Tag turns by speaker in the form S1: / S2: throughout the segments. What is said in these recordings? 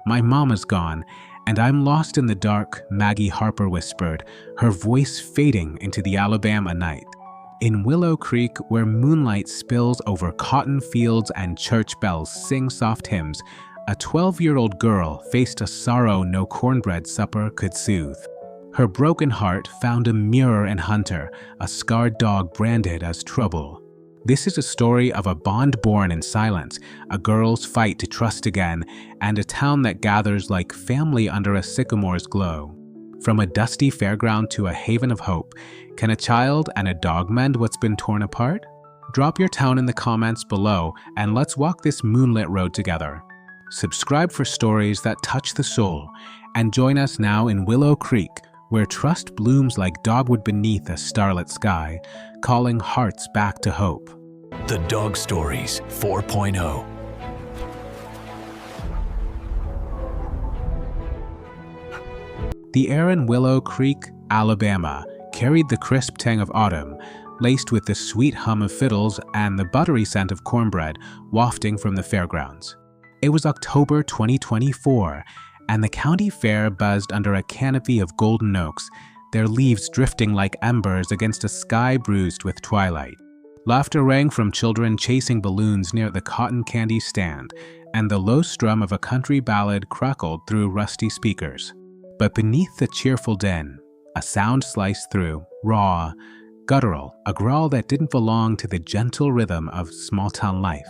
S1: My mama's gone, and I'm lost in the dark," Maggie Harper whispered, her voice fading into the Alabama night. In Willow Creek, where moonlight spills over cotton fields and church bells sing soft hymns, a 12-year-old girl faced a sorrow no cornbread supper could soothe. Her broken heart found a mirror in Hunter, a scarred dog branded as trouble. This is a story of a bond born in silence, a girl's fight to trust again, and a town that gathers like family under a sycamore's glow. From a dusty fairground to a haven of hope, can a child and a dog mend what's been torn apart? Drop your town in the comments below, and let's walk this moonlit road together. Subscribe for stories that touch the soul, and join us now in Willow Creek, where trust blooms like dogwood beneath a starlit sky, calling hearts back to hope.
S2: The Dog Stories 4.0.
S1: The air in Willow Creek, Alabama, carried the crisp tang of autumn, laced with the sweet hum of fiddles and the buttery scent of cornbread wafting from the fairgrounds. It was October 2024, and the county fair buzzed under a canopy of golden oaks, their leaves drifting like embers against a sky bruised with twilight. Laughter rang from children chasing balloons near the cotton candy stand, and the low strum of a country ballad crackled through rusty speakers. But beneath the cheerful din, a sound sliced through, raw, guttural, a growl that didn't belong to the gentle rhythm of small-town life.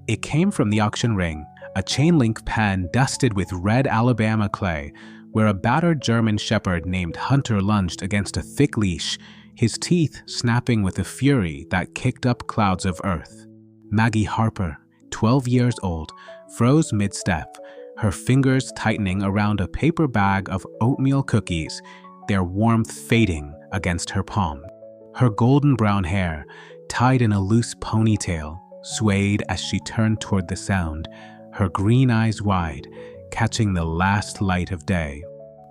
S1: It came from the auction ring, a chain-link pen dusted with red Alabama clay, where a battered German shepherd named Hunter lunged against a thick leash, his teeth snapping with a fury that kicked up clouds of earth. Maggie Harper, 12 years old, froze mid-step, her fingers tightening around a paper bag of oatmeal cookies, their warmth fading against her palm. Her golden brown hair, tied in a loose ponytail, swayed as she turned toward the sound, her green eyes wide, catching the last light of day.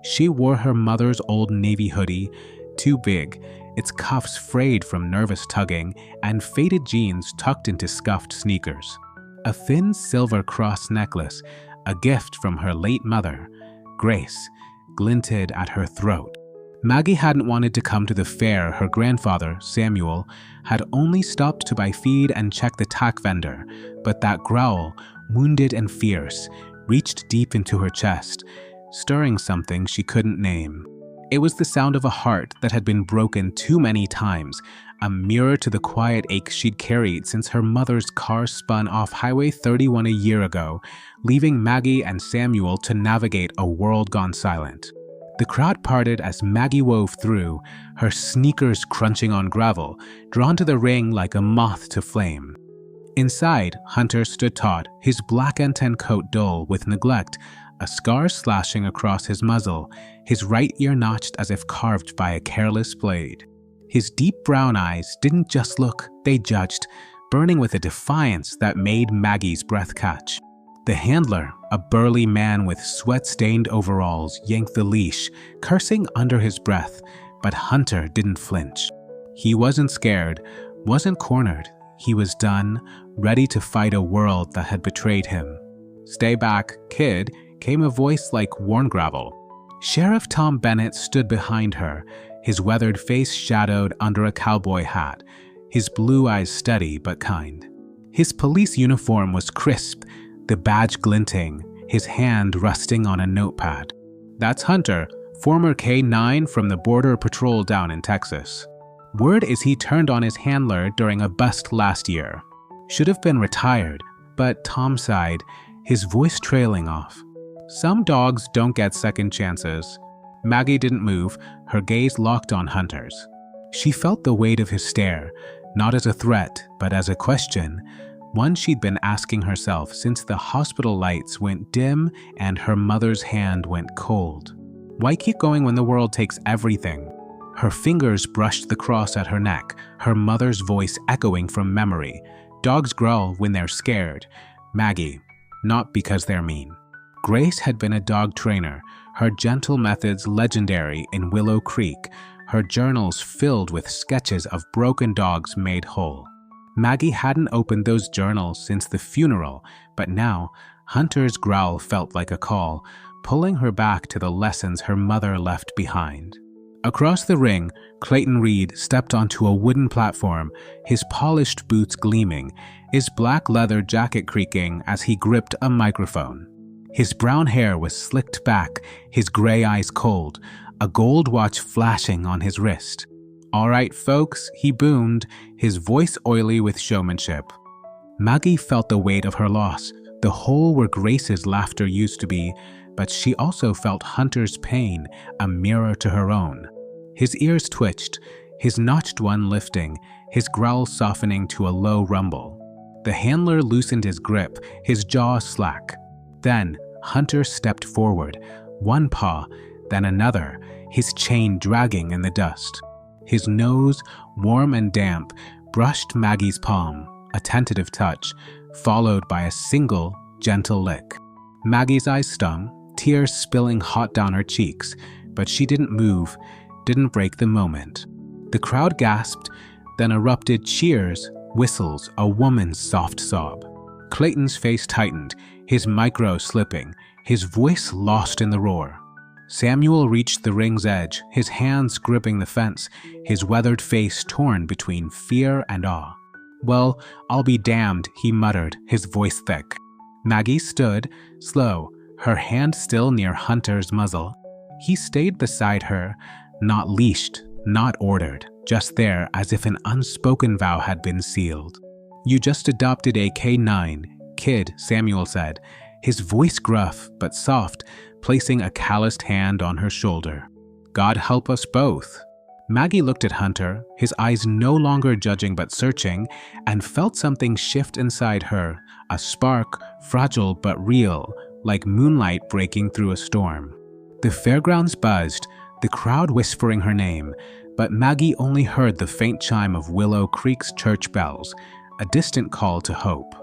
S1: She wore her mother's old navy hoodie, too big, its cuffs frayed from nervous tugging, and faded jeans tucked into scuffed sneakers. A thin silver cross necklace, a gift from her late mother, Grace, glinted at her throat. Maggie hadn't wanted to come to the fair. Her grandfather, Samuel, had only stopped to buy feed and check the tack vendor, but that growl, wounded and fierce, reached deep into her chest, stirring something she couldn't name. It was the sound of a heart that had been broken too many times, a mirror to the quiet ache she'd carried since her mother's car spun off Highway 31 a year ago, leaving Maggie and Samuel to navigate a world gone silent. The crowd parted as Maggie wove through, her sneakers crunching on gravel, drawn to the ring like a moth to flame. Inside, Hunter stood taut, his black anten coat dull with neglect, a scar slashing across his muzzle, his right ear notched as if carved by a careless blade. His deep brown eyes didn't just look, they judged, burning with a defiance that made Maggie's breath catch. The handler, a burly man with sweat-stained overalls, yanked the leash, cursing under his breath, but Hunter didn't flinch. He wasn't scared, wasn't cornered. He was done, ready to fight a world that had betrayed him. "Stay back, kid," came a voice like worn gravel. Sheriff Tom Bennett stood behind her, his weathered face shadowed under a cowboy hat, his blue eyes steady but kind. His police uniform was crisp, the badge glinting, his hand resting on a notepad. "That's Hunter, former K-9 from the Border Patrol down in Texas. Word is he turned on his handler during a bust last year. Should have been retired, but Tom sighed, his voice trailing off. Some dogs don't get second chances." Maggie didn't move, her gaze locked on Hunter's. She felt the weight of his stare, not as a threat, but as a question, one she'd been asking herself since the hospital lights went dim and her mother's hand went cold. Why keep going when the world takes everything? Her fingers brushed the cross at her neck, her mother's voice echoing from memory. Dogs growl when they're scared. Maggie, not because they're mean. Grace had been a dog trainer, her gentle methods legendary in Willow Creek, her journals filled with sketches of broken dogs made whole. Maggie hadn't opened those journals since the funeral, but now, Hunter's growl felt like a call, pulling her back to the lessons her mother left behind. Across the ring, Clayton Reed stepped onto a wooden platform, his polished boots gleaming, his black leather jacket creaking as he gripped a microphone. His brown hair was slicked back, his gray eyes cold, a gold watch flashing on his wrist. "All right, folks," he boomed, his voice oily with showmanship. Maggie felt the weight of her loss, the hole where Grace's laughter used to be, but she also felt Hunter's pain, a mirror to her own. His ears twitched, his notched one lifting, his growl softening to a low rumble. The handler loosened his grip, his jaw slack. Then Hunter stepped forward, one paw, then another, his chain dragging in the dust. His nose, warm and damp, brushed Maggie's palm, a tentative touch, followed by a single, gentle lick. Maggie's eyes stung, tears spilling hot down her cheeks, but she didn't move, didn't break the moment. The crowd gasped, then erupted cheers, whistles, a woman's soft sob. Clayton's face tightened, his micro slipping, his voice lost in the roar. Samuel reached the ring's edge, his hands gripping the fence, his weathered face torn between fear and awe. "Well, I'll be damned," he muttered, his voice thick. Maggie stood, slow, her hand still near Hunter's muzzle. He stayed beside her, not leashed, not ordered, just there as if an unspoken vow had been sealed. "You just adopted a K9, kid," Samuel said, his voice gruff but soft, placing a calloused hand on her shoulder. "God help us both." Maggie looked at Hunter, his eyes no longer judging but searching, and felt something shift inside her, a spark, fragile but real, like moonlight breaking through a storm. The fairgrounds buzzed, the crowd whispering her name, but Maggie only heard the faint chime of Willow Creek's church bells, a distant call to hope.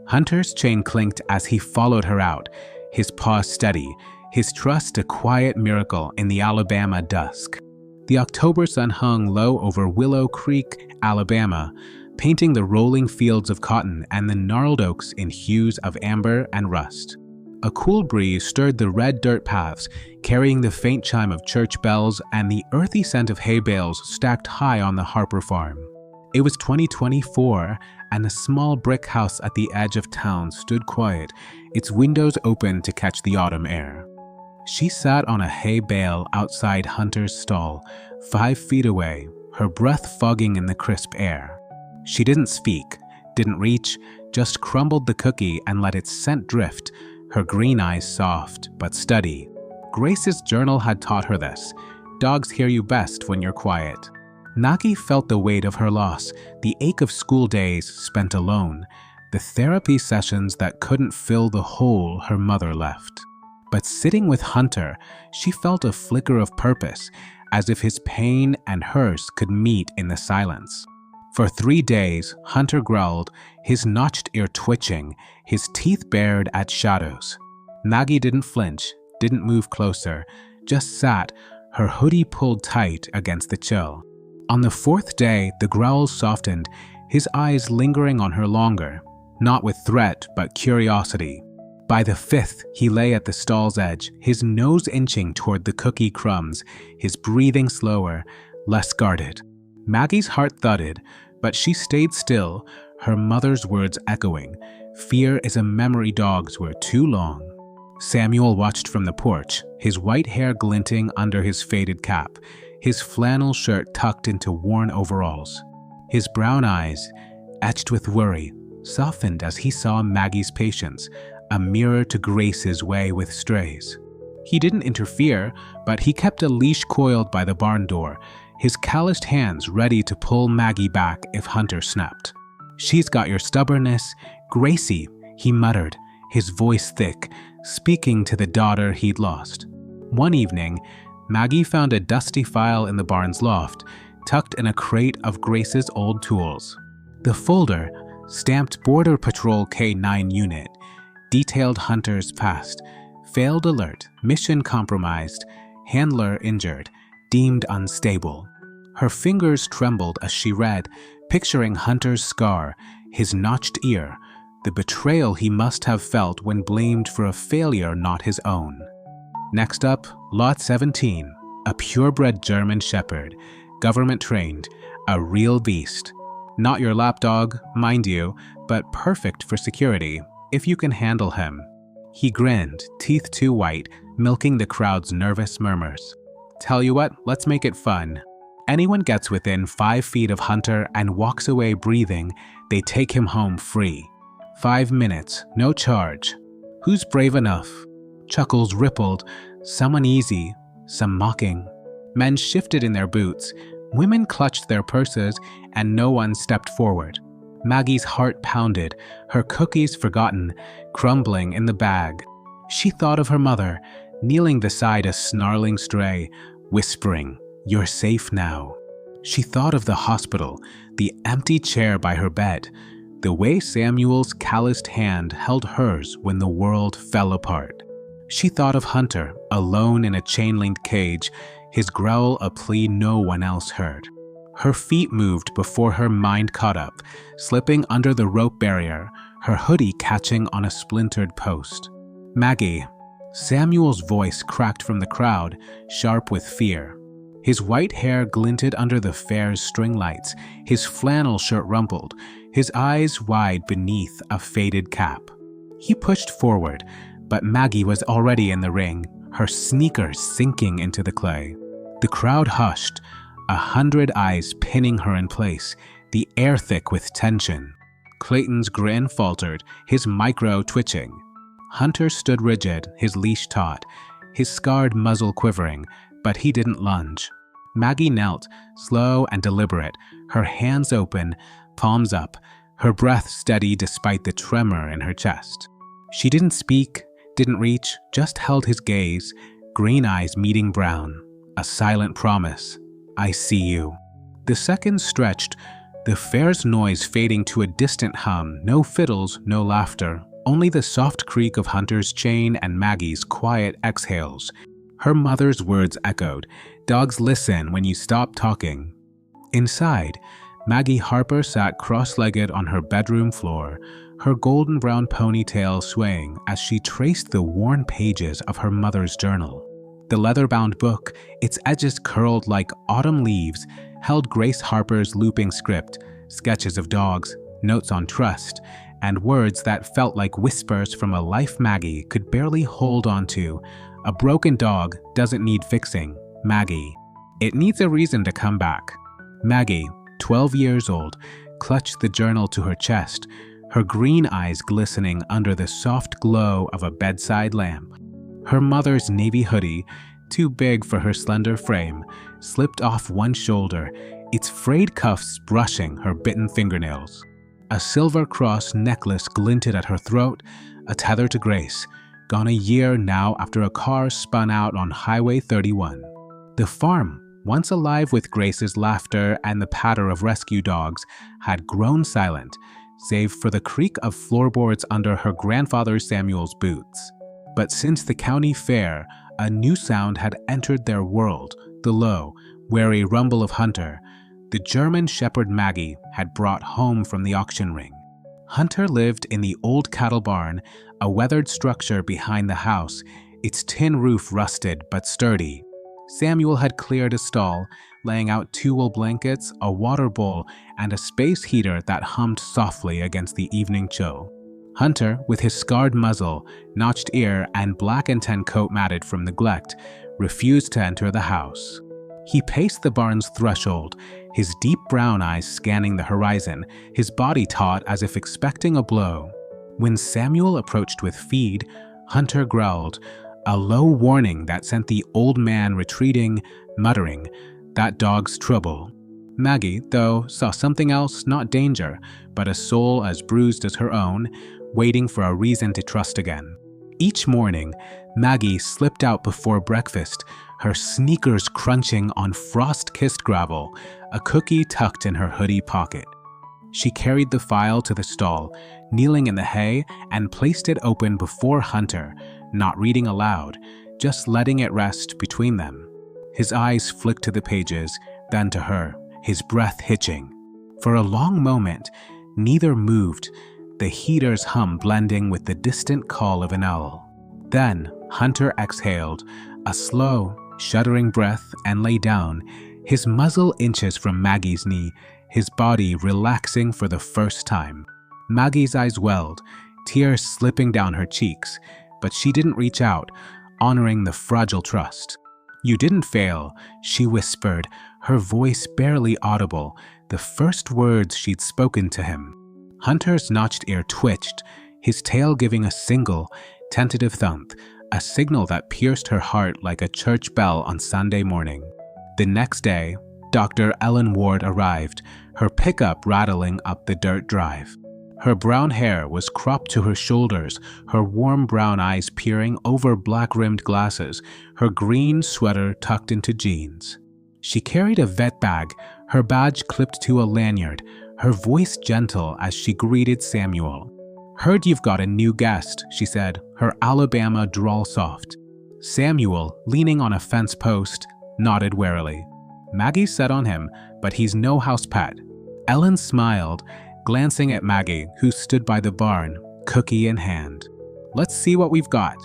S1: Hunter's chain clinked as he followed her out, his paws steady, his trust a quiet miracle in the Alabama dusk. The October sun hung low over Willow Creek, Alabama, painting the rolling fields of cotton and the gnarled oaks in hues of amber and rust. A cool breeze stirred the red dirt paths, carrying the faint chime of church bells and the earthy scent of hay bales stacked high on the Harper farm. It was 2024, and a small brick house at the edge of town stood quiet, its windows open to catch the autumn air. She sat on a hay bale outside Hunter's stall, 5 feet away, her breath fogging in the crisp air. She didn't speak, didn't reach, just crumbled the cookie and let its scent drift, her green eyes soft but steady. Grace's journal had taught her this. Dogs hear you best when you're quiet. Maggie felt the weight of her loss, the ache of school days spent alone, the therapy sessions that couldn't fill the hole her mother left. But sitting with Hunter, she felt a flicker of purpose, as if his pain and hers could meet in the silence. For 3 days, Hunter growled, his notched ear twitching, his teeth bared at shadows. Maggie didn't flinch, didn't move closer, just sat, her hoodie pulled tight against the chill. On the 4th day, the growls softened, his eyes lingering on her longer, not with threat but curiosity. By the 5th, he lay at the stall's edge, his nose inching toward the cookie crumbs, his breathing slower, less guarded. Maggie's heart thudded, but she stayed still, her mother's words echoing, "Fear is a memory dogs were too long." Samuel watched from the porch, his white hair glinting under his faded cap, his flannel shirt tucked into worn overalls. His brown eyes, etched with worry, softened as he saw Maggie's patience, a mirror to grace his way with strays. He didn't interfere, but he kept a leash coiled by the barn door, his calloused hands ready to pull Maggie back if Hunter snapped. "She's got your stubbornness, Gracie," he muttered, his voice thick, speaking to the daughter he'd lost. One evening, Maggie found a dusty file in the barn's loft, tucked in a crate of Grace's old tools. The folder, stamped Border Patrol K9 unit, detailed Hunter's past, failed alert, mission compromised, handler injured, deemed unstable. Her fingers trembled as she read, picturing Hunter's scar, his notched ear, the betrayal he must have felt when blamed for a failure not his own. Next up, Lot 17, a purebred German Shepherd, government-trained, a real beast. Not your lapdog, mind you, but perfect for security, if you can handle him. He grinned, teeth too white, milking the crowd's nervous murmurs. Tell you what, let's make it fun. Anyone gets within 5 feet of Hunter and walks away breathing, they take him home free. 5 minutes, no charge. Who's brave enough? Chuckles rippled, some uneasy, some mocking. Men shifted in their boots, women clutched their purses, and no one stepped forward. Maggie's heart pounded, her cookies forgotten, crumbling in the bag. She thought of her mother, kneeling beside a snarling stray, whispering, "You're safe now." She thought of the hospital, the empty chair by her bed, the way Samuel's calloused hand held hers when the world fell apart. She thought of Hunter, alone in a chain-linked cage, his growl a plea no one else heard. Her feet moved before her mind caught up, slipping under the rope barrier, her hoodie catching on a splintered post. "Maggie." Samuel's voice cracked from the crowd, sharp with fear. His white hair glinted under the fair's string lights, his flannel shirt rumpled, his eyes wide beneath a faded cap. He pushed forward, but Maggie was already in the ring, her sneakers sinking into the clay. The crowd hushed, 100 eyes pinning her in place, the air thick with tension. Clayton's grin faltered, his micro twitching. Hunter stood rigid, his leash taut, his scarred muzzle quivering, but he didn't lunge. Maggie knelt, slow and deliberate, her hands open, palms up, her breath steady despite the tremor in her chest. She didn't speak, didn't reach, just held his gaze, green eyes meeting brown, a silent promise. "I see you." The seconds stretched, the fair's noise fading to a distant hum, no fiddles, no laughter, only the soft creak of Hunter's chain and Maggie's quiet exhales. Her mother's words echoed, "Dogs listen when you stop talking." Inside, Maggie Harper sat cross-legged on her bedroom floor, her golden brown ponytail swaying as she traced the worn pages of her mother's journal. The leather-bound book, its edges curled like autumn leaves, held Grace Harper's looping script, sketches of dogs, notes on trust, and words that felt like whispers from a life Maggie could barely hold on to. A broken dog doesn't need fixing, Maggie. It needs a reason to come back. Maggie, 12 years old, clutched the journal to her chest, her green eyes glistening under the soft glow of a bedside lamp. Her mother's navy hoodie, too big for her slender frame, slipped off one shoulder, its frayed cuffs brushing her bitten fingernails. A silver cross necklace glinted at her throat, a tether to Grace, gone a year now after a car spun out on Highway 31. The farm, once alive with Grace's laughter and the patter of rescue dogs, had grown silent, save for the creak of floorboards under her grandfather Samuel's boots. But since the county fair, a new sound had entered their world, the low, wary rumble of Hunter, the German shepherd Maggie had brought home from the auction ring. Hunter lived in the old cattle barn, a weathered structure behind the house, its tin roof rusted but sturdy. Samuel had cleared a stall, laying out 2 wool blankets, a water bowl, and a space heater that hummed softly against the evening chill. Hunter, with his scarred muzzle, notched ear, and black and tan coat matted from neglect, refused to enter the house. He paced the barn's threshold, his deep brown eyes scanning the horizon, his body taut as if expecting a blow. When Samuel approached with feed, Hunter growled, a low warning that sent the old man retreating, muttering, "That dog's trouble." Maggie, though, saw something else, not danger, but a soul as bruised as her own, waiting for a reason to trust again. Each morning, Maggie slipped out before breakfast, her sneakers crunching on frost-kissed gravel, a cookie tucked in her hoodie pocket. She carried the file to the stall, kneeling in the hay, and placed it open before Hunter, not reading aloud, just letting it rest between them. His eyes flicked to the pages, then to her, his breath hitching. For a long moment, neither moved, the heater's hum blending with the distant call of an owl. Then Hunter exhaled, a slow, shuddering breath, and lay down, his muzzle inches from Maggie's knee, his body relaxing for the first time. Maggie's eyes welled, tears slipping down her cheeks, but she didn't reach out, honoring the fragile trust. "You didn't fail," she whispered, her voice barely audible, the first words she'd spoken to him. Hunter's notched ear twitched, his tail giving a single, tentative thump, a signal that pierced her heart like a church bell on Sunday morning. The next day, Dr. Ellen Ward arrived, her pickup rattling up the dirt drive. Her brown hair was cropped to her shoulders, her warm brown eyes peering over black-rimmed glasses, her green sweater tucked into jeans. She carried a vet bag, her badge clipped to a lanyard, her voice gentle as she greeted Samuel. "Heard you've got a new guest," she said, her Alabama drawl soft. Samuel, leaning on a fence post, nodded warily. "Maggie set on him, but he's no house pet." Ellen smiled, glancing at Maggie, who stood by the barn, cookie in hand. "Let's see what we've got."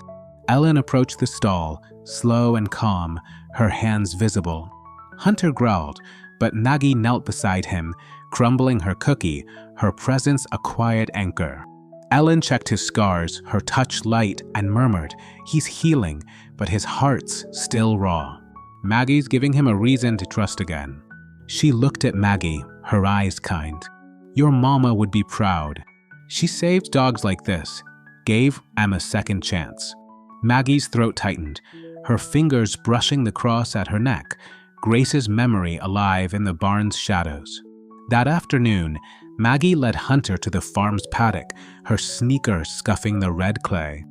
S1: Ellen approached the stall, slow and calm, her hands visible. Hunter growled, but Maggie knelt beside him, crumbling her cookie, her presence a quiet anchor. Ellen checked his scars, her touch light, and murmured, "He's healing, but his heart's still raw." Maggie's giving him a reason to trust again. She looked at Maggie, her eyes kind. "Your mama would be proud. She saved dogs like this, gave Em a second chance." Maggie's throat tightened, her fingers brushing the cross at her neck, Grace's memory alive in the barn's shadows. That afternoon, Maggie led Hunter to the farm's paddock, her sneaker scuffing the red clay.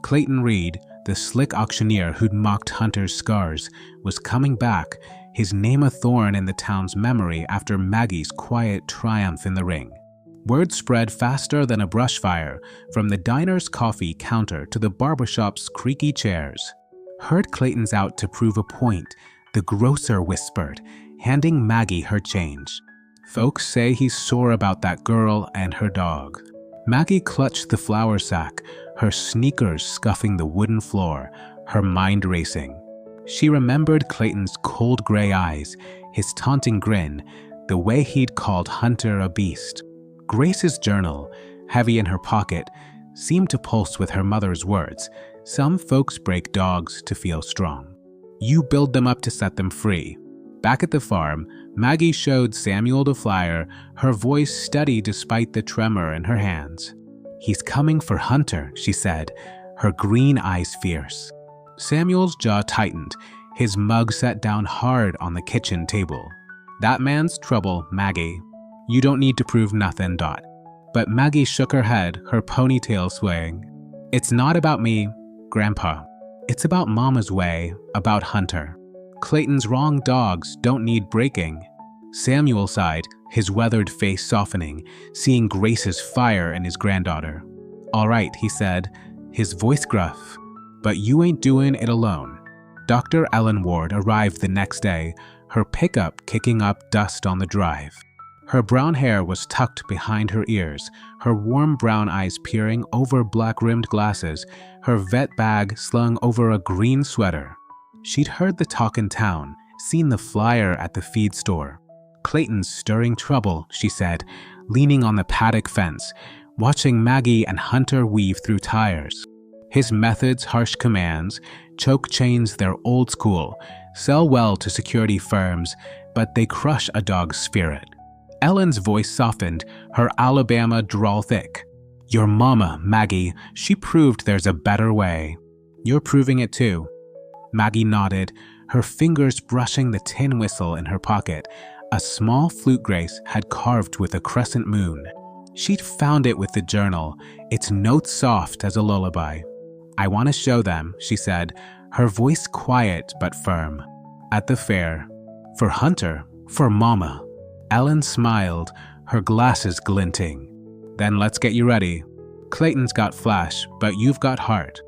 S1: Clayton Reed, the slick auctioneer who'd mocked Hunter's scars, was coming back, his name a thorn in the town's memory after Maggie's quiet triumph in the ring. Word spread faster than a brush fire, from the diner's coffee counter to the barbershop's creaky chairs. "Heard Clayton's out to prove a point," the grocer whispered, handing Maggie her change. "Folks say he's sore about that girl and her dog." Maggie clutched the flour sack, her sneakers scuffing the wooden floor, her mind racing. She remembered Clayton's cold gray eyes, his taunting grin, the way he'd called Hunter a beast. Grace's journal, heavy in her pocket, seemed to pulse with her mother's words. "Some folks break dogs to feel strong. You build them up to set them free." Back at the farm, Maggie showed Samuel the flyer, her voice steady despite the tremor in her hands. "He's coming for Hunter," she said, her green eyes fierce. Samuel's jaw tightened, his mug set down hard on the kitchen table. "That man's trouble, Maggie. You don't need to prove nothing, Dot." But Maggie shook her head, her ponytail swaying. "It's not about me, Grandpa. It's about Mama's way, about Hunter. Clayton's wrong dogs don't need breaking." Samuel sighed, his weathered face softening, seeing Grace's fire in his granddaughter. "All right," he said, his voice gruff, "but you ain't doing it alone." Dr. Ellen Ward arrived the next day, her pickup kicking up dust on the drive. Her brown hair was tucked behind her ears, her warm brown eyes peering over black-rimmed glasses, her vet bag slung over a green sweater. She'd heard the talk in town, seen the flyer at the feed store. "Clayton's stirring trouble," she said, leaning on the paddock fence, watching Maggie and Hunter weave through tires. His methods, harsh commands, choke chains they're old school, sell well to security firms, but they crush a dog's spirit. Ellen's voice softened, her Alabama drawl thick. "Your mama, Maggie, she proved there's a better way. You're proving it too." Maggie nodded, her fingers brushing the tin whistle in her pocket, a small flute Grace had carved with a crescent moon. She'd found it with the journal, its notes soft as a lullaby. "I want to show them," she said, her voice quiet but firm. "At the fair. For Hunter, for Mama." Ellen smiled, her glasses glinting. "Then let's get you ready. Clayton's got flash, but you've got heart."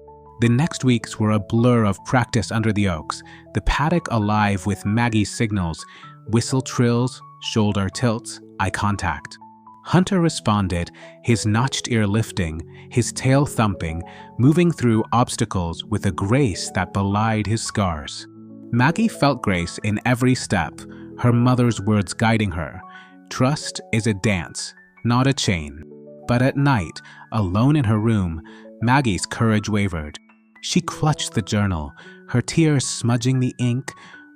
S1: The next weeks were a blur of practice under the oaks, the paddock alive with Maggie's signals, whistle trills, shoulder tilts, eye contact. Hunter responded, his notched ear lifting, his tail thumping, moving through obstacles with a grace that belied his scars. Maggie felt grace in every step, her mother's words guiding her. Trust is a dance, not a chain. But at night, alone in her room, Maggie's courage wavered. She clutched the journal, her tears smudging the ink,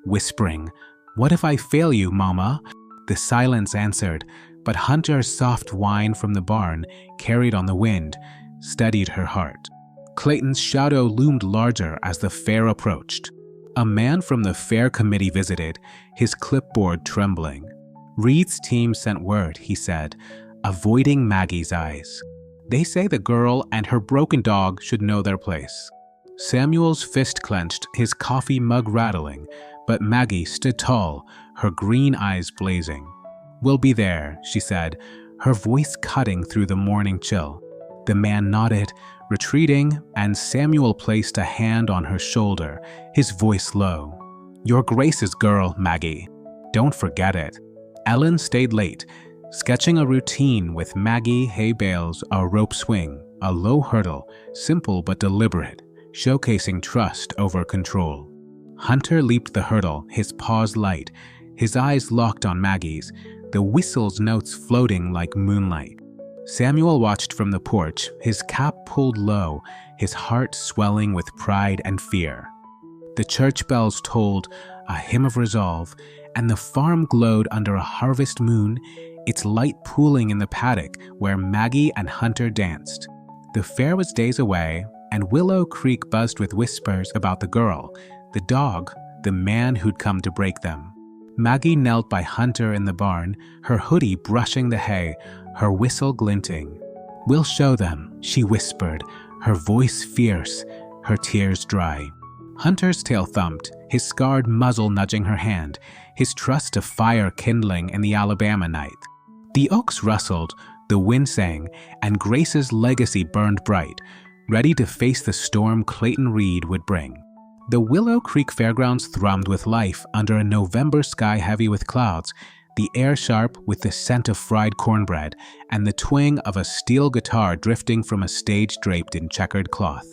S1: whispering, "What if I fail you, Mama?" The silence answered, but Hunter's soft whine from the barn, carried on the wind, steadied her heart. Clayton's shadow loomed larger as the fair approached. A man from the fair committee visited, his clipboard trembling. "Reed's team sent word," he said, avoiding Maggie's eyes. "They say the girl and her broken dog should know their place." Samuel's fist clenched, his coffee mug rattling, but Maggie stood tall, her green eyes blazing. "We'll be there," she said, her voice cutting through the morning chill. The man nodded, retreating, and Samuel placed a hand on her shoulder, his voice low. "Your Grace's girl, Maggie. Don't forget it." Ellen stayed late, sketching a routine with Maggie, hay bales, a rope swing, a low hurdle, simple but deliberate, showcasing trust over control. Hunter leaped the hurdle, his paws light, his eyes locked on Maggie's, the whistle's notes floating like moonlight. Samuel watched from the porch, his cap pulled low, his heart swelling with pride and fear. The church bells tolled, a hymn of resolve, and the farm glowed under a harvest moon, its light pooling in the paddock where Maggie and Hunter danced. The fair was days away, and Willow Creek buzzed with whispers about the girl, the dog, the man who'd come to break them. Maggie knelt by Hunter in the barn, her hoodie brushing the hay, her whistle glinting. "We'll show them," she whispered, her voice fierce, her tears dry. Hunter's tail thumped, his scarred muzzle nudging her hand, his trust of fire kindling in the Alabama night. The oaks rustled, the wind sang, and Grace's legacy burned bright, ready to face the storm Clayton Reed would bring. The Willow Creek Fairgrounds thrummed with life under a November sky heavy with clouds, the air sharp with the scent of fried cornbread and the twang of a steel guitar drifting from a stage draped in checkered cloth.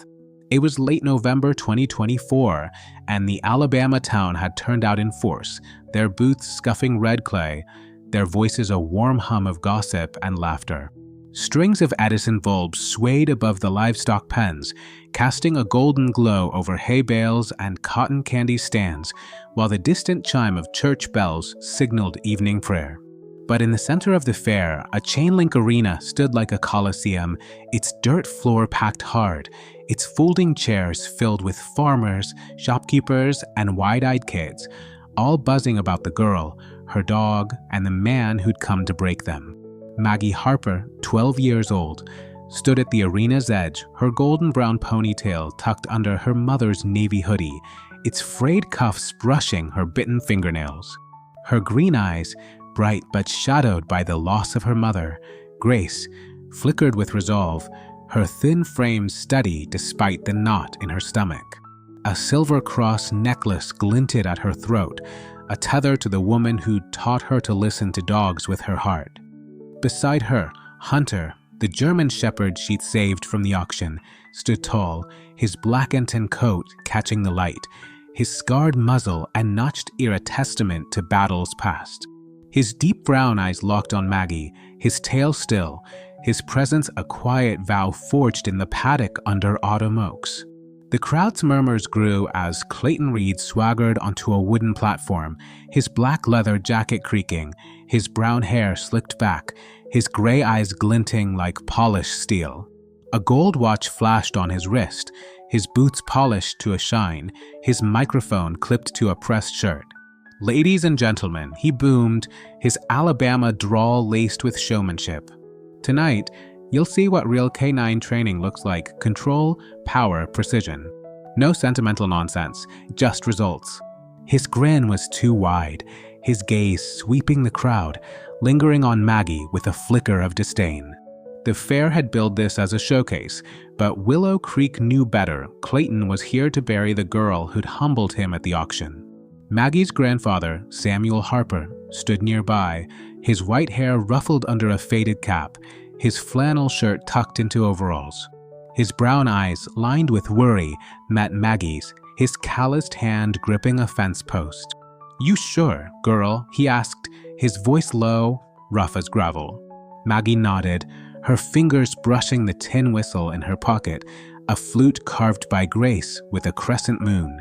S1: It was late November 2024, and the Alabama town had turned out in force, their booths scuffing red clay, their voices a warm hum of gossip and laughter. Strings of Edison bulbs swayed above the livestock pens, casting a golden glow over hay bales and cotton candy stands, while the distant chime of church bells signaled evening prayer. But in the center of the fair, a chain-link arena stood like a coliseum, its dirt floor packed hard, its folding chairs filled with farmers, shopkeepers, and wide-eyed kids, all buzzing about the girl, her dog, and the man who'd come to break them. Maggie Harper, 12 years old, stood at the arena's edge, her golden brown ponytail tucked under her mother's navy hoodie, its frayed cuffs brushing her bitten fingernails. Her green eyes, bright but shadowed by the loss of her mother, Grace, flickered with resolve, her thin frame steady despite the knot in her stomach. A silver cross necklace glinted at her throat, a tether to the woman who'd taught her to listen to dogs with her heart. Beside her, Hunter, the German shepherd she'd saved from the auction, stood tall, his black Enton coat catching the light, his scarred muzzle and notched ear a testament to battles past. His deep brown eyes locked on Maggie, his tail still, his presence a quiet vow forged in the paddock under autumn oaks. The crowd's murmurs grew as Clayton Reed swaggered onto a wooden platform, his black leather jacket creaking, his brown hair slicked back, his gray eyes glinting like polished steel. A gold watch flashed on his wrist, his boots polished to a shine, his microphone clipped to a pressed shirt. "Ladies and gentlemen," he boomed, his Alabama drawl laced with showmanship. "Tonight, you'll see what real K9 training looks like: control, power, precision. No sentimental nonsense, just results." His grin was too wide, his gaze sweeping the crowd, lingering on Maggie with a flicker of disdain. The fair had billed this as a showcase, but Willow Creek knew better. Clayton was here to bury the girl who'd humbled him at the auction. Maggie's grandfather, Samuel Harper, stood nearby, his white hair ruffled under a faded cap, his flannel shirt tucked into overalls. His brown eyes, lined with worry, met Maggie's, his calloused hand gripping a fence post. "You sure, girl?" he asked, his voice low, rough as gravel. Maggie nodded, her fingers brushing the tin whistle in her pocket, a flute carved by Grace with a crescent moon.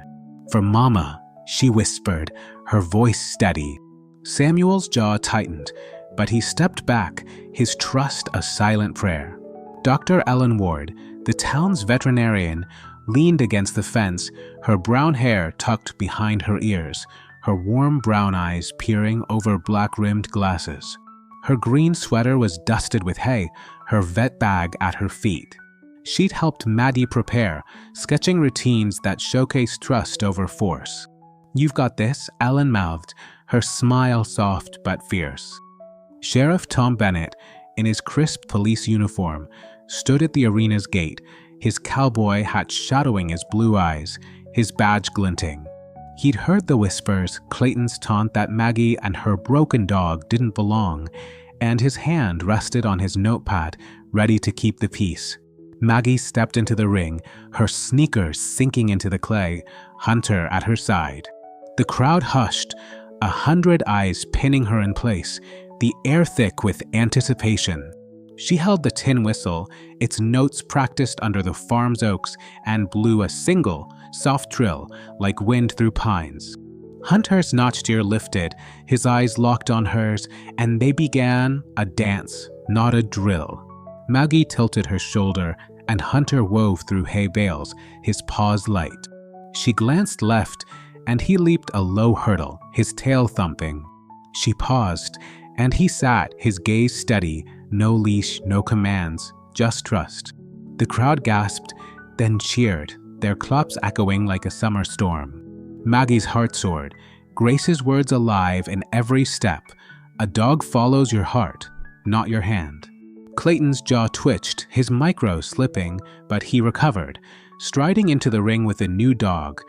S1: "For Mama," she whispered, her voice steady. Samuel's jaw tightened, but he stepped back, his trust a silent prayer. Dr. Ellen Ward, the town's veterinarian, leaned against the fence, her brown hair tucked behind her ears, her warm brown eyes peering over black-rimmed glasses. Her green sweater was dusted with hay, her vet bag at her feet. She'd helped Maggie prepare, sketching routines that showcased trust over force. "You've got this," Ellen mouthed, her smile soft but fierce. Sheriff Tom Bennett, in his crisp police uniform, stood at the arena's gate, his cowboy hat shadowing his blue eyes, his badge glinting. He'd heard the whispers, Clayton's taunt that Maggie and her broken dog didn't belong, and his hand rested on his notepad, ready to keep the peace. Maggie stepped into the ring, her sneakers sinking into the clay, Hunter at her side. The crowd hushed, 100 eyes pinning her in place, the air thick with anticipation. She held the tin whistle, its notes practiced under the farm's oaks, and blew a single, soft trill like wind through pines. Hunter's notched ear lifted, his eyes locked on hers, and they began a dance, not a drill. Maggie tilted her shoulder, and Hunter wove through hay bales, his paws light. She glanced left, and he leaped a low hurdle, his tail thumping. She paused, and he sat, his gaze steady, no leash, no commands, just trust. The crowd gasped, then cheered, their claps echoing like a summer storm. Maggie's heart soared, Grace's words alive in every step. "A dog follows your heart, not your hand." Clayton's jaw twitched, his micro slipping, but he recovered, striding into the ring with a new dog,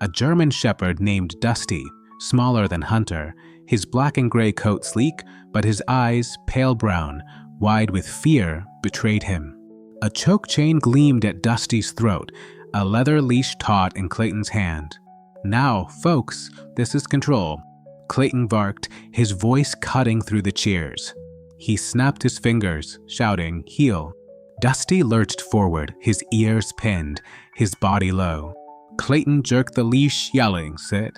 S1: a German shepherd named Dusty, smaller than Hunter, his black and gray coat sleek, but his eyes, pale brown, wide with fear, betrayed him. A choke chain gleamed at Dusty's throat, a leather leash taut in Clayton's hand. "Now, folks, this is control," Clayton barked, his voice cutting through the cheers. He snapped his fingers, shouting, "Heel." Dusty lurched forward, his ears pinned, his body low. Clayton jerked the leash, yelling, "Sit."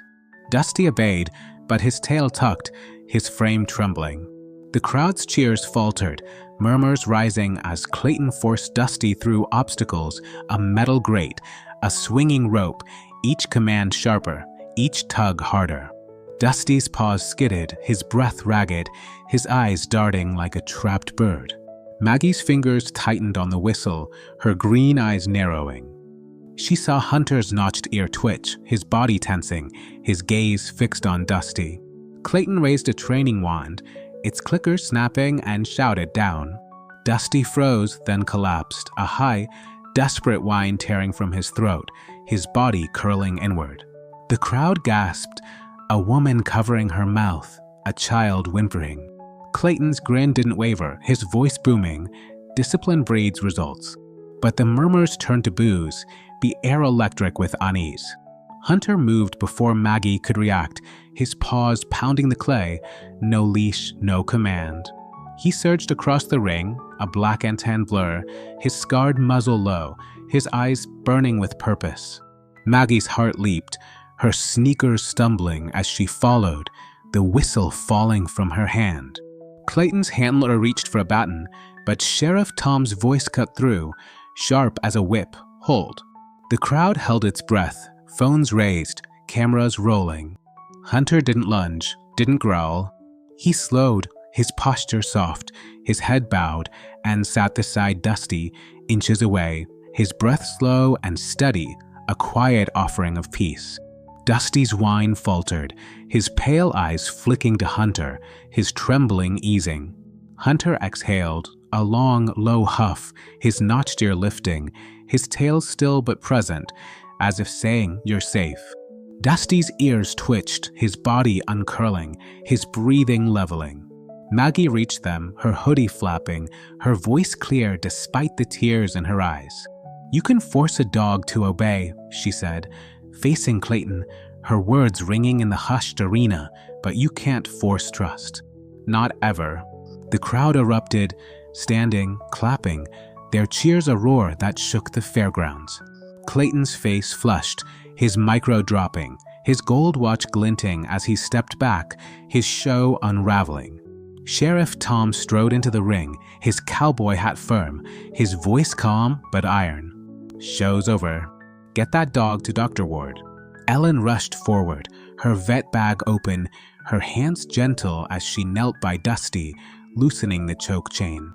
S1: Dusty obeyed, but his tail tucked, his frame trembling. The crowd's cheers faltered, murmurs rising as Clayton forced Dusty through obstacles, a metal grate, a swinging rope, each command sharper, each tug harder. Dusty's paws skidded, his breath ragged, his eyes darting like a trapped bird. Maggie's fingers tightened on the whistle, her green eyes narrowing. She saw Hunter's notched ear twitch, his body tensing, his gaze fixed on Dusty. Clayton raised a training wand, its clicker snapping, and shouted down. Dusty froze, then collapsed, a high, desperate whine tearing from his throat, his body curling inward. The crowd gasped, a woman covering her mouth, a child whimpering. Clayton's grin didn't waver, his voice booming. Discipline breeds results. But the murmurs turned to boos, the air electric with unease. Hunter moved before Maggie could react, his paws pounding the clay, no leash, no command. He surged across the ring, a black and tan blur, his scarred muzzle low, his eyes burning with purpose. Maggie's heart leaped, her sneakers stumbling as she followed, the whistle falling from her hand. Clayton's handler reached for a baton, but Sheriff Tom's voice cut through, sharp as a whip. "Hold." The crowd held its breath, phones raised, cameras rolling. Hunter didn't lunge, didn't growl. He slowed, his posture soft, his head bowed, and sat beside Dusty, inches away, his breath slow and steady, a quiet offering of peace. Dusty's whine faltered, his pale eyes flicking to Hunter, his trembling easing. Hunter exhaled, a long, low huff, his notched ear lifting, his tail still but present, as if saying, "You're safe." Dusty's ears twitched, his body uncurling, his breathing leveling. Maggie reached them, her hoodie flapping, her voice clear despite the tears in her eyes. "You can force a dog to obey," she said, facing Clayton, her words ringing in the hushed arena, "but you can't force trust. Not ever." The crowd erupted, standing, clapping, their cheers a roar that shook the fairgrounds. Clayton's face flushed, his micro dropping, his gold watch glinting as he stepped back, his show unraveling. Sheriff Tom strode into the ring, his cowboy hat firm, his voice calm but iron. "Show's over. Get that dog to Dr. Ward." Ellen rushed forward, her vet bag open, her hands gentle as she knelt by Dusty, loosening the choke chain.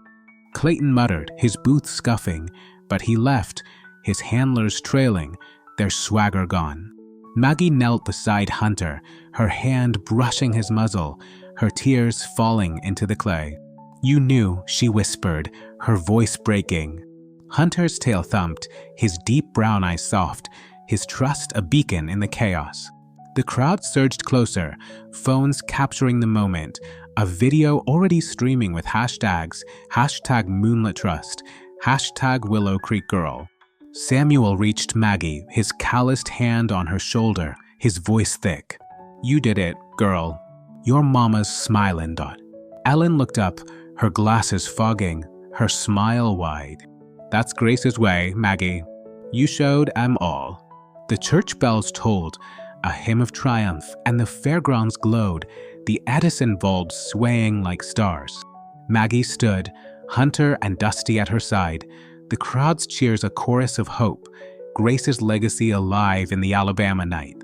S1: Clayton muttered, his booth scuffing, but he left, his handlers trailing, their swagger gone. Maggie knelt beside Hunter, her hand brushing his muzzle, her tears falling into the clay. "You knew," she whispered, her voice breaking. Hunter's tail thumped, his deep brown eyes soft, his trust a beacon in the chaos. The crowd surged closer, phones capturing the moment, a video already streaming with hashtags, #MoonlitTrust, #WillowCreekGirl. Samuel reached Maggie, his calloused hand on her shoulder, his voice thick. "You did it, girl. Your mama's smilin', dot." Ellen looked up, her glasses fogging, her smile wide. "That's Grace's way, Maggie. You showed 'em all." The church bells tolled, a hymn of triumph, and the fairgrounds glowed, the Edison bulbs swaying like stars. Maggie stood, Hunter and Dusty at her side, the crowd's cheers a chorus of hope, Grace's legacy alive in the Alabama night.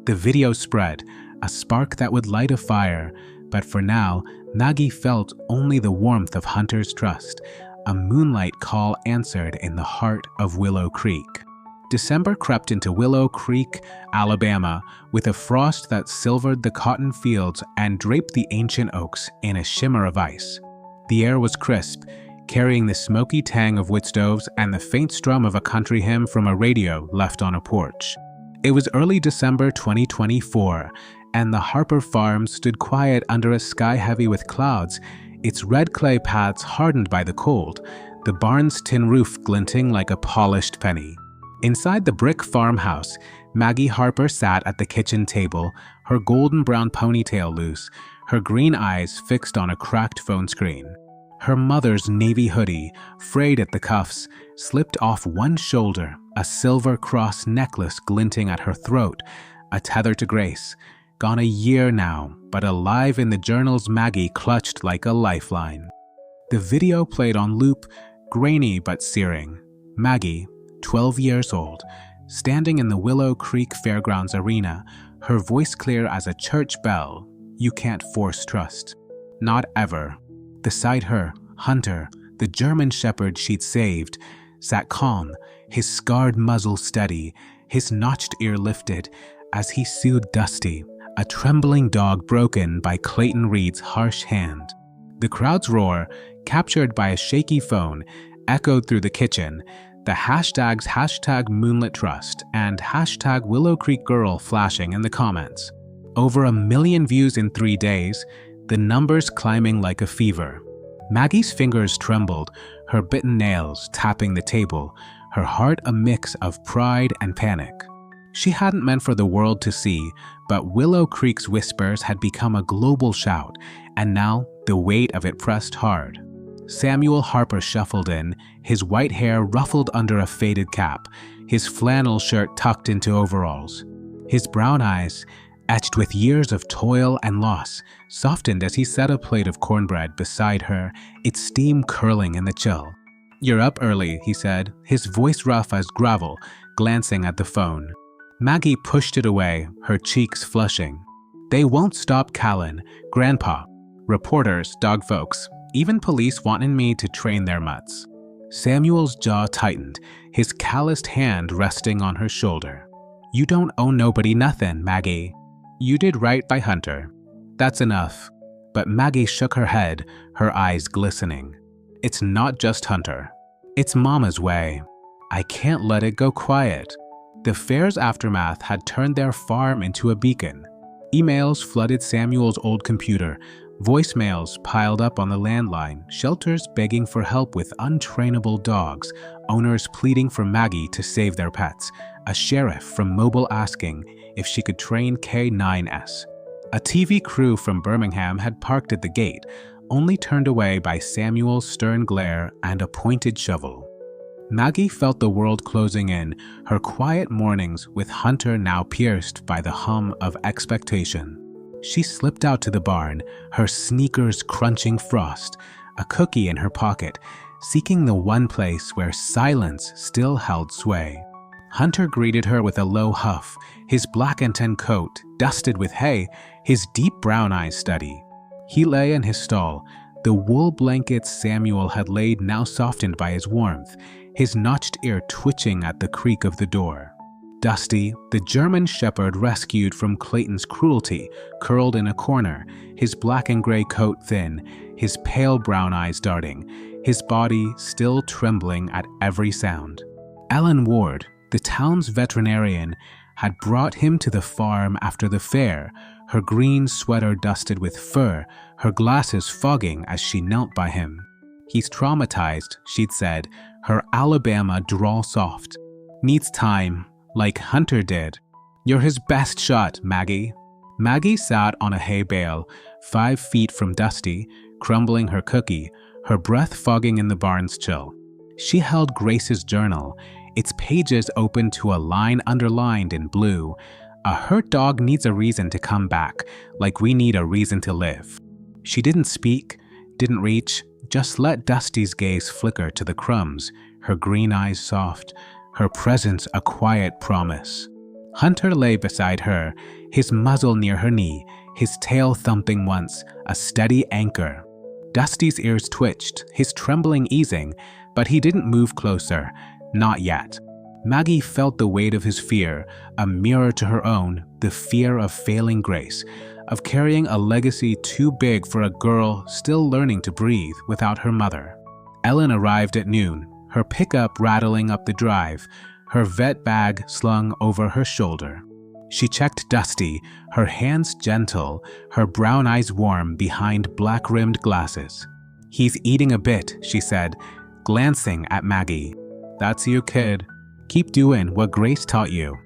S1: The video spread, a spark that would light a fire, but for now, Maggie felt only the warmth of Hunter's trust, a moonlight call answered in the heart of Willow Creek. December crept into Willow Creek, Alabama, with a frost that silvered the cotton fields and draped the ancient oaks in a shimmer of ice. The air was crisp, carrying the smoky tang of wood stoves and the faint strum of a country hymn from a radio left on a porch. It was early December 2024, and the Harper farm stood quiet under a sky heavy with clouds, its red clay paths hardened by the cold, the barn's tin roof glinting like a polished penny. Inside the brick farmhouse, Maggie Harper sat at the kitchen table, her golden brown ponytail loose, her green eyes fixed on a cracked phone screen. Her mother's navy hoodie, frayed at the cuffs, slipped off one shoulder, a silver cross necklace glinting at her throat, a tether to Grace. Gone a year now, but alive in the journals Maggie clutched like a lifeline. The video played on loop, grainy but searing. Maggie, 12 years old, standing in the Willow Creek Fairgrounds arena, her voice clear as a church bell. You can't force trust. Not ever. Beside her, Hunter, the German shepherd she'd saved, sat calm, his scarred muzzle steady, his notched ear lifted, as he soothed Dusty, a trembling dog broken by Clayton Reed's harsh hand. The crowd's roar, captured by a shaky phone, echoed through the kitchen, the hashtags #MoonlitTrust and #WillowCreekGirl flashing in the comments. Over 1 million views in 3 days, the numbers climbing like a fever. Maggie's fingers trembled, her bitten nails tapping the table, her heart a mix of pride and panic. She hadn't meant for the world to see, but Willow Creek's whispers had become a global shout, and now the weight of it pressed hard. Samuel Harper shuffled in, his white hair ruffled under a faded cap, his flannel shirt tucked into overalls. His brown eyes, etched with years of toil and loss, softened as he set a plate of cornbread beside her, its steam curling in the chill. "You're up early," he said, his voice rough as gravel, glancing at the phone. Maggie pushed it away, her cheeks flushing. "They won't stop Callan, Grandpa, reporters, dog folks, even police wanting me to train their mutts." Samuel's jaw tightened, his calloused hand resting on her shoulder. "You don't owe nobody nothin', Maggie. You did right by Hunter. That's enough." But Maggie shook her head, her eyes glistening. "It's not just Hunter. It's Mama's way. I can't let it go quiet." The fair's aftermath had turned their farm into a beacon. Emails flooded Samuel's old computer, Voicemails piled up on the landline, shelters begging for help with untrainable dogs, owners pleading for Maggie to save their pets, a sheriff from Mobile asking if she could train K9S. A TV crew from Birmingham had parked at the gate, only turned away by Samuel's stern glare and a pointed shovel. Maggie felt the world closing in, her quiet mornings with Hunter now pierced by the hum of expectation. She slipped out to the barn, her sneakers crunching frost, a cookie in her pocket, seeking the one place where silence still held sway. Hunter greeted her with a low huff, his black and tan coat dusted with hay, his deep brown eyes steady. He lay in his stall, the wool blankets Samuel had laid now softened by his warmth, his notched ear twitching at the creak of the door. Dusty, the German shepherd rescued from Clayton's cruelty, curled in a corner, his black and gray coat thin, his pale brown eyes darting, his body still trembling at every sound. Ellen Ward, the town's veterinarian, had brought him to the farm after the fair, her green sweater dusted with fur, her glasses fogging as she knelt by him. "He's traumatized," she'd said, her Alabama drawl soft. "Needs time, like Hunter did. You're his best shot, Maggie." Maggie sat on a hay bale, 5 feet from Dusty, crumbling her cookie, her breath fogging in the barn's chill. She held Grace's journal, its pages open to a line underlined in blue. "A hurt dog needs a reason to come back, like we need a reason to live." She didn't speak, didn't reach, just let Dusty's gaze flicker to the crumbs, her green eyes soft, her presence a quiet promise. Hunter lay beside her, his muzzle near her knee, his tail thumping once, a steady anchor. Dusty's ears twitched, his trembling easing, but he didn't move closer, not yet. Maggie felt the weight of his fear, a mirror to her own, the fear of failing Grace, of carrying a legacy too big for a girl still learning to breathe without her mother. Ellen arrived at noon, her pickup rattling up the drive, her vet bag slung over her shoulder. She checked Dusty, her hands gentle, her brown eyes warm behind black-rimmed glasses. "He's eating a bit," she said, glancing at Maggie. "That's you, kid. Keep doing what Grace taught you."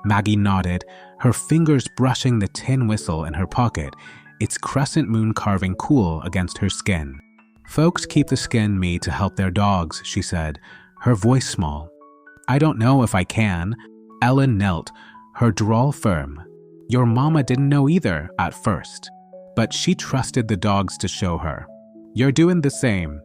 S1: Maggie nodded, her fingers brushing the tin whistle in her pocket, its crescent moon carving cool against her skin. "Folks keep the skin meat to help their dogs," she said, her voice small. "I don't know if I can." Ellen knelt, her drawl firm. "Your mama didn't know either at first, but she trusted the dogs to show her. You're doing the same."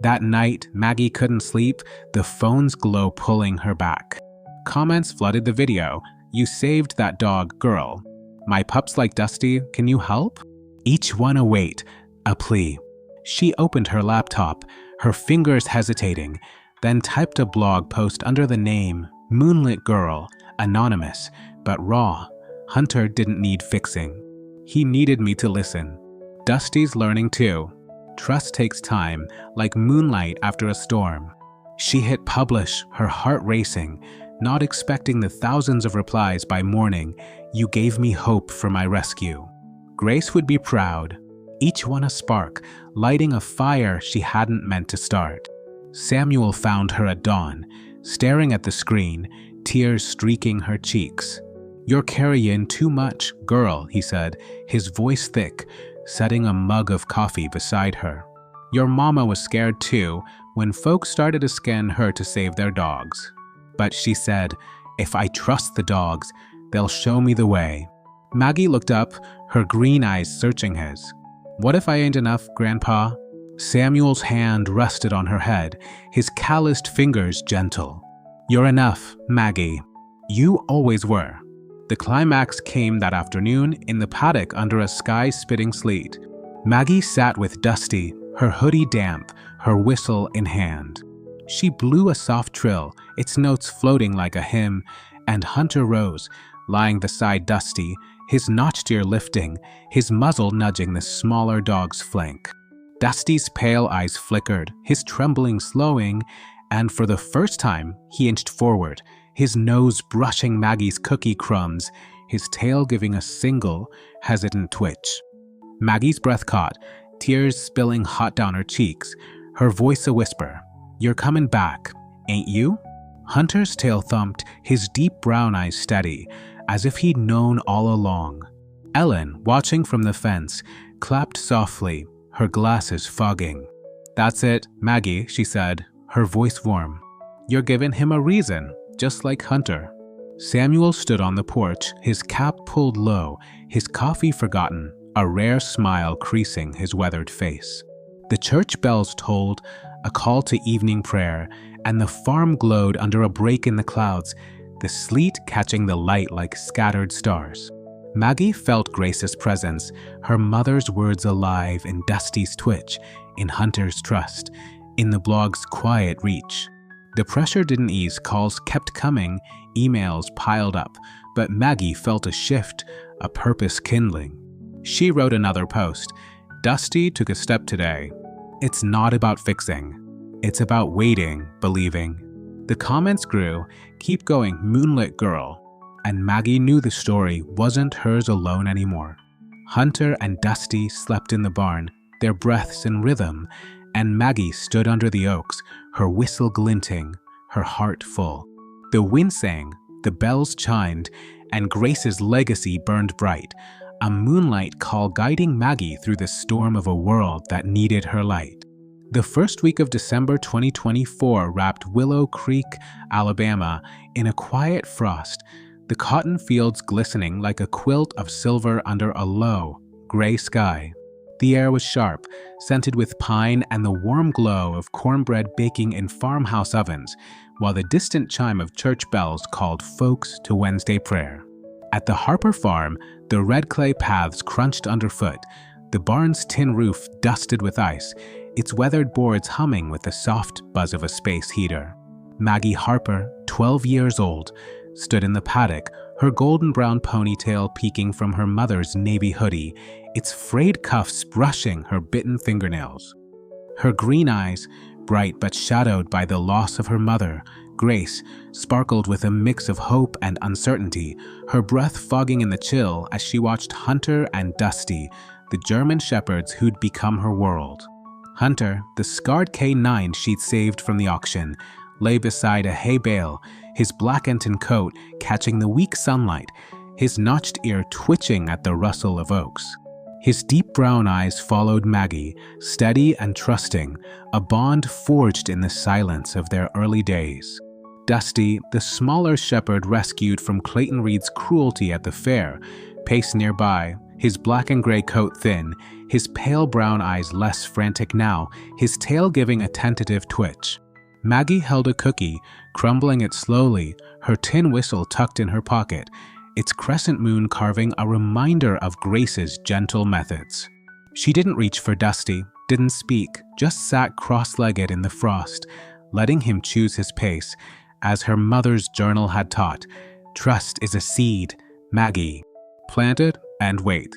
S1: That night, Maggie couldn't sleep, the phone's glow pulling her back. Comments flooded the video. "You saved that dog, girl." "My pup's like Dusty, can you help?" Each one a wait, a plea. She opened her laptop, her fingers hesitating, then typed a blog post under the name Moonlit Girl, anonymous, but raw. Hunter didn't need fixing. He needed me to listen. Dusty's learning too. Trust takes time, like moonlight after a storm. She hit publish, her heart racing, not expecting the thousands of replies by morning. "You gave me hope for my rescue." Grace would be proud, each one a spark, lighting a fire she hadn't meant to start. Samuel found her at dawn, staring at the screen, tears streaking her cheeks. "You're carrying too much, girl," he said, his voice thick, setting a mug of coffee beside her. "Your mama was scared too when folks started to scan her to save their dogs. But she said, if I trust the dogs, they'll show me the way." Maggie looked up, her green eyes searching his. "What if I ain't enough, Grandpa?" Samuel's hand rested on her head, his calloused fingers gentle. "You're enough, Maggie. You always were." The climax came that afternoon in the paddock under a sky-spitting sleet. Maggie sat with Dusty, her hoodie damp, her whistle in hand. She blew a soft trill, its notes floating like a hymn, and Hunter rose, lying beside Dusty, his notched ear lifting, his muzzle nudging the smaller dog's flank. Dusty's pale eyes flickered, his trembling slowing, and for the first time, he inched forward, his nose brushing Maggie's cookie crumbs, his tail giving a single, hesitant twitch. Maggie's breath caught, tears spilling hot down her cheeks, her voice a whisper. "You're coming back, ain't you?" Hunter's tail thumped, his deep brown eyes steady, as if he'd known all along. Ellen, watching from the fence, clapped softly, her glasses fogging. "That's it, Maggie," she said, her voice warm. "You're giving him a reason, just like Hunter." Samuel stood on the porch, his cap pulled low, his coffee forgotten, a rare smile creasing his weathered face. The church bells tolled, a call to evening prayer, and the farm glowed under a break in the clouds, the sleet catching the light like scattered stars. Maggie felt Grace's presence, her mother's words alive in Dusty's twitch, in Hunter's trust, in the blog's quiet reach. The pressure didn't ease, calls kept coming, emails piled up, but Maggie felt a shift, a purpose kindling. She wrote another post. "Dusty took a step today. It's not about fixing. It's about waiting, believing." The comments grew, "Keep going, moonlit girl." And Maggie knew the story wasn't hers alone anymore. Hunter and Dusty slept in the barn, their breaths in rhythm, and Maggie stood under the oaks, her whistle glinting, her heart full. The wind sang, the bells chimed, and Grace's legacy burned bright, a moonlight call guiding Maggie through the storm of a world that needed her light. The first week of December 2024 wrapped Willow Creek, Alabama, in a quiet frost, the cotton fields glistening like a quilt of silver under a low, gray sky. The air was sharp, scented with pine and the warm glow of cornbread baking in farmhouse ovens, while the distant chime of church bells called folks to Wednesday prayer. At the Harper farm, the red clay paths crunched underfoot, the barn's tin roof dusted with ice, its weathered boards humming with the soft buzz of a space heater. Maggie Harper, 12 years old, stood in the paddock, her golden brown ponytail peeking from her mother's navy hoodie, its frayed cuffs brushing her bitten fingernails. Her green eyes, bright but shadowed by the loss of her mother, Grace, sparkled with a mix of hope and uncertainty, her breath fogging in the chill as she watched Hunter and Dusty, the German shepherds who'd become her world. Hunter, the scarred K9 she'd saved from the auction, lay beside a hay bale, his black Enton coat catching the weak sunlight, his notched ear twitching at the rustle of oaks. His deep brown eyes followed Maggie, steady and trusting, a bond forged in the silence of their early days. Dusty, the smaller shepherd rescued from Clayton Reed's cruelty at the fair, paced nearby, his black and gray coat thin, his pale brown eyes less frantic now, his tail giving a tentative twitch. Maggie held a cookie, crumbling it slowly, her tin whistle tucked in her pocket, its crescent moon carving a reminder of Grace's gentle methods. She didn't reach for Dusty, didn't speak, just sat cross-legged in the frost, letting him choose his pace, as her mother's journal had taught. Trust is a seed, Maggie. Plant it and wait.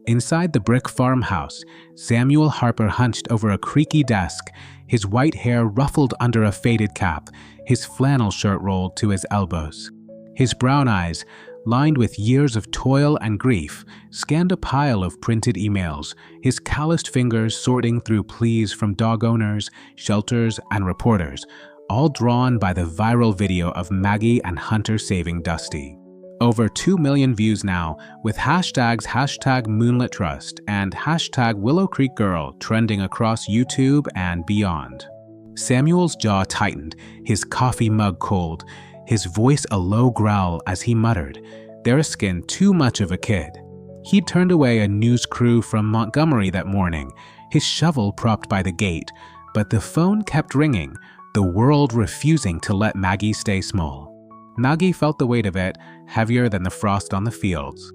S1: Inside the brick farmhouse, Samuel Harper hunched over a creaky desk, his white hair ruffled under a faded cap, his flannel shirt rolled to his elbows. His brown eyes, lined with years of toil and grief, scanned a pile of printed emails, his calloused fingers sorting through pleas from dog owners, shelters, and reporters, all drawn by the viral video of Maggie and Hunter saving Dusty. Over 2 million views now, with hashtags #MoonlitTrust and #WillowCreekGirl trending across YouTube and beyond. Samuel's jaw tightened, his coffee mug cold, his voice a low growl as he muttered, "Their skin too much of a kid." He'd turned away a news crew from Montgomery that morning, his shovel propped by the gate, but the phone kept ringing, the world refusing to let Maggie stay small. Maggie felt the weight of it, heavier than the frost on the fields.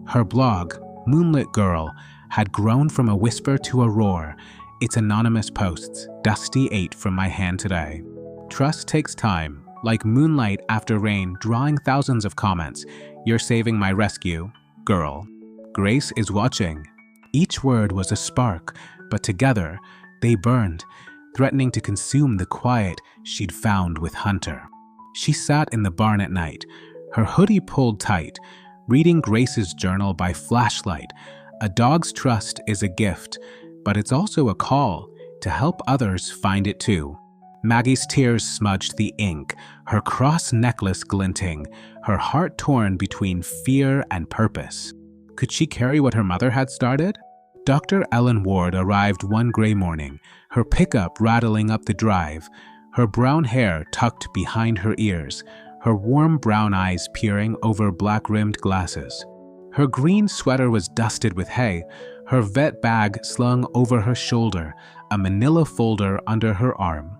S1: Her blog, Moonlit Girl, had grown from a whisper to a roar, its anonymous posts, "Dusty ate from my hand today." Trust takes time, like moonlight after rain drawing thousands of comments. "You're saving my rescue, girl." Grace is watching. Each word was a spark, but together they burned, threatening to consume the quiet she'd found with Hunter. She sat in the barn at night, her hoodie pulled tight, reading Grace's journal by flashlight, A dog's trust is a gift, but it's also a call to help others find it too. Maggie's tears smudged the ink, her cross necklace glinting, her heart torn between fear and purpose. Could she carry what her mother had started? Dr. Ellen Ward arrived one gray morning, her pickup rattling up the drive, her brown hair tucked behind her ears, her warm brown eyes peering over black-rimmed glasses. Her green sweater was dusted with hay, her vet bag slung over her shoulder, a manila folder under her arm.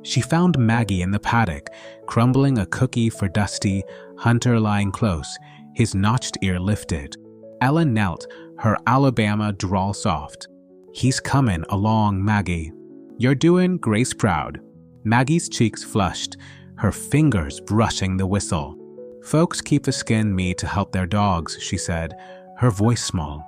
S1: She found Maggie in the paddock, crumbling a cookie for Dusty, Hunter lying close, his notched ear lifted. Ellen knelt, her Alabama drawl soft. "He's comin' along, Maggie. You're doin' Grace proud." Maggie's cheeks flushed, her fingers brushing the whistle. "Folks keep a skinned me to help their dogs," she said, her voice small.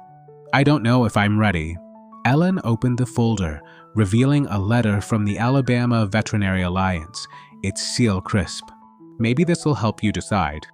S1: "I don't know if I'm ready." Ellen opened the folder, revealing a letter from the Alabama Veterinary Alliance, its seal crisp. "Maybe this will help you decide."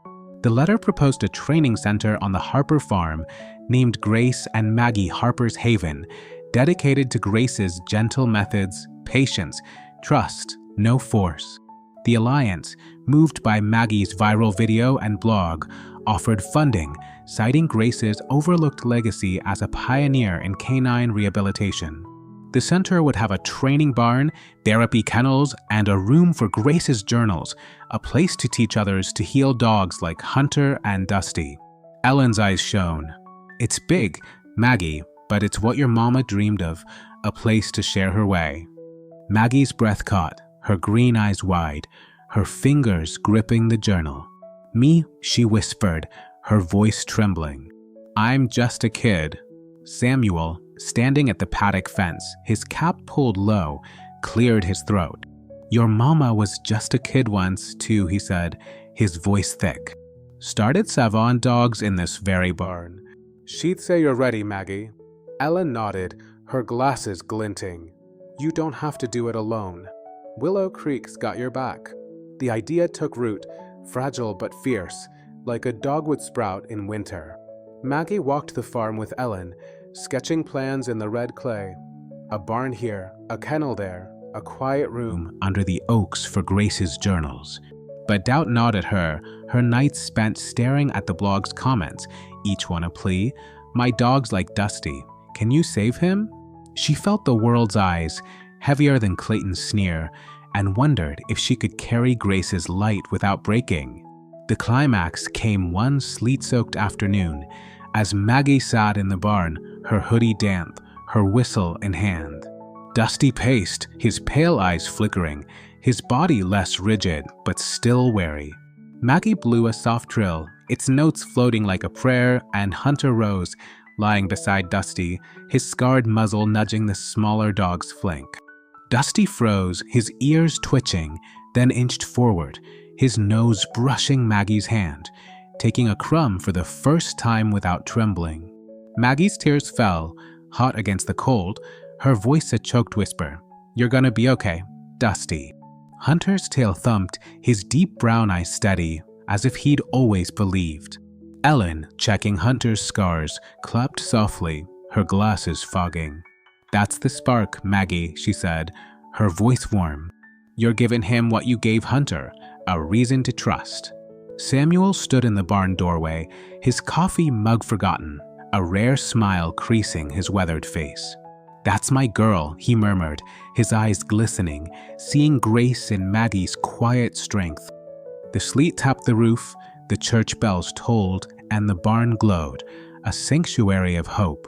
S1: The letter proposed a training center on the Harper farm named Grace and Maggie Harper's Haven, dedicated to Grace's gentle methods, patience, trust, no force. The Alliance, moved by Maggie's viral video and blog, offered funding, citing Grace's overlooked legacy as a pioneer in canine rehabilitation. The center would have a training barn, therapy kennels, and a room for Grace's journals, a place to teach others to heal dogs like Hunter and Dusty. Ellen's eyes shone. "It's big, Maggie, but it's what your mama dreamed of, a place to share her way." Maggie's breath caught, her green eyes wide, her fingers gripping the journal. "Me," she whispered, her voice trembling. "I'm just a kid." Samuel, standing at the paddock fence, his cap pulled low, cleared his throat. "Your mama was just a kid once, too," he said, his voice thick. "Started Savon dogs in this very barn." "She'd say you're ready, Maggie." Ellen nodded, her glasses glinting. "You don't have to do it alone. Willow Creek's got your back." The idea took root, fragile but fierce, like a dogwood sprout in winter. Maggie walked the farm with Ellen, sketching plans in the red clay. A barn here, a kennel there, a quiet room under the oaks for Grace's journals. But doubt gnawed at her, her nights spent staring at the blog's comments, each one a plea. "My dog's like Dusty. Can you save him?" She felt the world's eyes, heavier than Clayton's sneer, and wondered if she could carry Grace's light without breaking. The climax came one sleet-soaked afternoon, as Maggie sat in the barn, her hoodie damp, her whistle in hand. Dusty paced, his pale eyes flickering, his body less rigid but still wary. Maggie blew a soft trill, its notes floating like a prayer, and Hunter rose, lying beside Dusty, his scarred muzzle nudging the smaller dog's flank. Dusty froze, his ears twitching, then inched forward, his nose brushing Maggie's hand, taking a crumb for the first time without trembling. Maggie's tears fell, hot against the cold, her voice a choked whisper. "You're gonna be okay, Dusty." Hunter's tail thumped, his deep brown eyes steady, as if he'd always believed. Ellen, checking Hunter's scars, clapped softly, her glasses fogging. "That's the spark, Maggie," she said, her voice warm. "You're giving him what you gave Hunter, a reason to trust." Samuel stood in the barn doorway, his coffee mug forgotten, a rare smile creasing his weathered face. "That's my girl," he murmured, his eyes glistening, seeing Grace in Maggie's quiet strength. The sleet tapped the roof, the church bells tolled, and the barn glowed, a sanctuary of hope.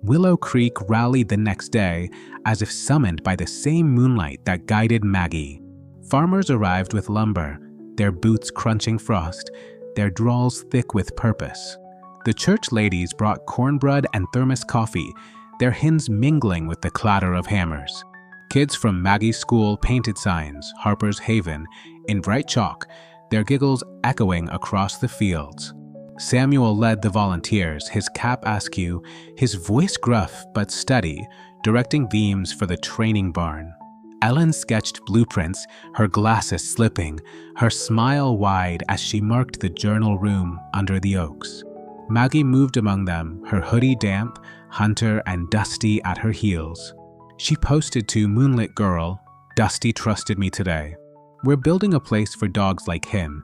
S1: Willow Creek rallied the next day, as if summoned by the same moonlight that guided Maggie. Farmers arrived with lumber, their boots crunching frost, their drawls thick with purpose. The church ladies brought cornbread and thermos coffee, their hymns mingling with the clatter of hammers. Kids from Maggie's school painted signs, Harper's Haven, in bright chalk, their giggles echoing across the fields. Samuel led the volunteers, his cap askew, his voice gruff but steady, directing beams for the training barn. Ellen sketched blueprints, her glasses slipping, her smile wide as she marked the journal room under the oaks. Maggie moved among them, her hoodie damp, Hunter and Dusty at her heels. She posted to Moonlit Girl, "Dusty trusted me today. We're building a place for dogs like him,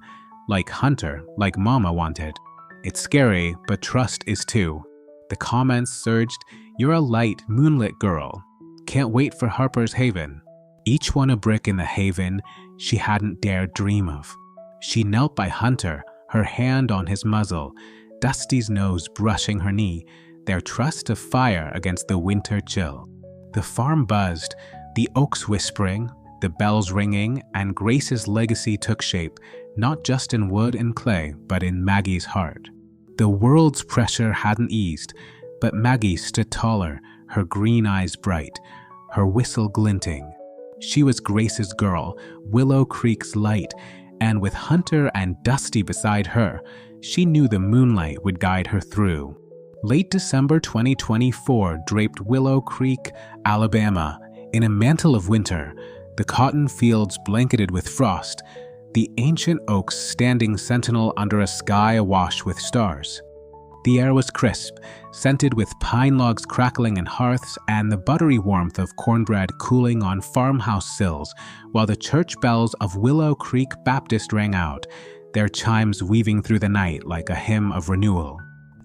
S1: like Hunter, like Mama wanted. It's scary, but trust is too." The comments surged, "You're a light, Moonlit Girl. Can't wait for Harper's Haven." Each one a brick in the haven she hadn't dared dream of. She knelt by Hunter, her hand on his muzzle, Dusty's nose brushing her knee, their trust of fire against the winter chill. The farm buzzed, the oaks whispering, the bells ringing, and Grace's legacy took shape, not just in wood and clay, but in Maggie's heart. The world's pressure hadn't eased, but Maggie stood taller, her green eyes bright, her whistle glinting. She was Grace's girl, Willow Creek's light, and with Hunter and Dusty beside her, she knew the moonlight would guide her through. Late December 2024 draped Willow Creek, Alabama, in a mantle of winter, the cotton fields blanketed with frost, the ancient oaks standing sentinel under a sky awash with stars. The air was crisp, scented with pine logs crackling in hearths and the buttery warmth of cornbread cooling on farmhouse sills, while the church bells of Willow Creek Baptist rang out, their chimes weaving through the night like a hymn of renewal.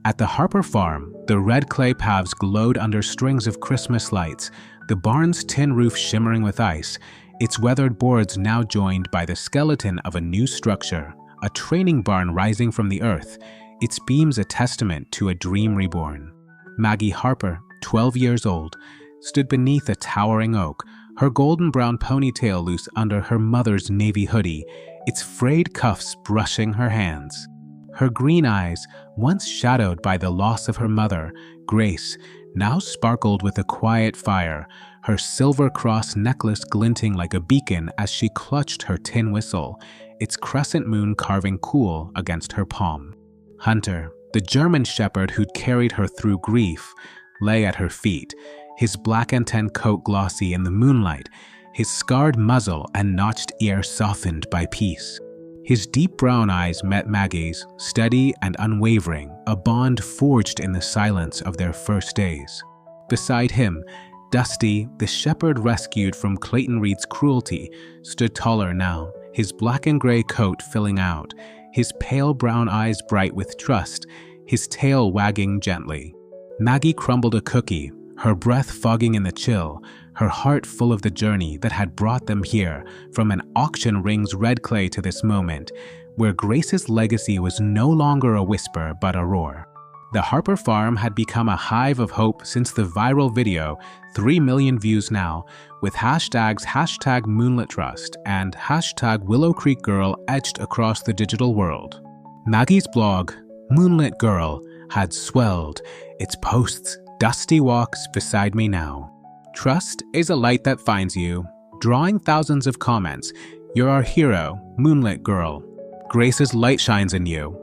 S1: At the Harper farm, the red clay paths glowed under strings of Christmas lights, the barn's tin roof shimmering with ice, its weathered boards now joined by the skeleton of a new structure, a training barn rising from the earth, its beams a testament to a dream reborn. Maggie Harper, 12 years old, stood beneath a towering oak, her golden brown ponytail loose under her mother's navy hoodie, its frayed cuffs brushing her hands. Her green eyes, once shadowed by the loss of her mother, Grace, now sparkled with a quiet fire, her silver cross necklace glinting like a beacon as she clutched her tin whistle, its crescent moon carving cool against her palm. Hunter, the German shepherd who'd carried her through grief, lay at her feet, his black and tan coat glossy in the moonlight, his scarred muzzle and notched ear softened by peace. His deep brown eyes met Maggie's, steady and unwavering, a bond forged in the silence of their first days. Beside him, Dusty, the shepherd rescued from Clayton Reed's cruelty, stood taller now, his black and gray coat filling out, his pale brown eyes bright with trust, his tail wagging gently. Maggie crumbled a cookie, her breath fogging in the chill, her heart full of the journey that had brought them here, from an auction ring's red clay to this moment, where Grace's legacy was no longer a whisper but a roar. The Harper farm had become a hive of hope since the viral video, 3 million views now, with hashtags #MoonlitTrust and #WillowCreekGirl etched across the digital world. Maggie's blog, Moonlit Girl, had swelled, its posts, "Dusty walks beside me now. Trust is a light that finds you," drawing thousands of comments. "You're our hero, Moonlit Girl. Grace's light shines in you."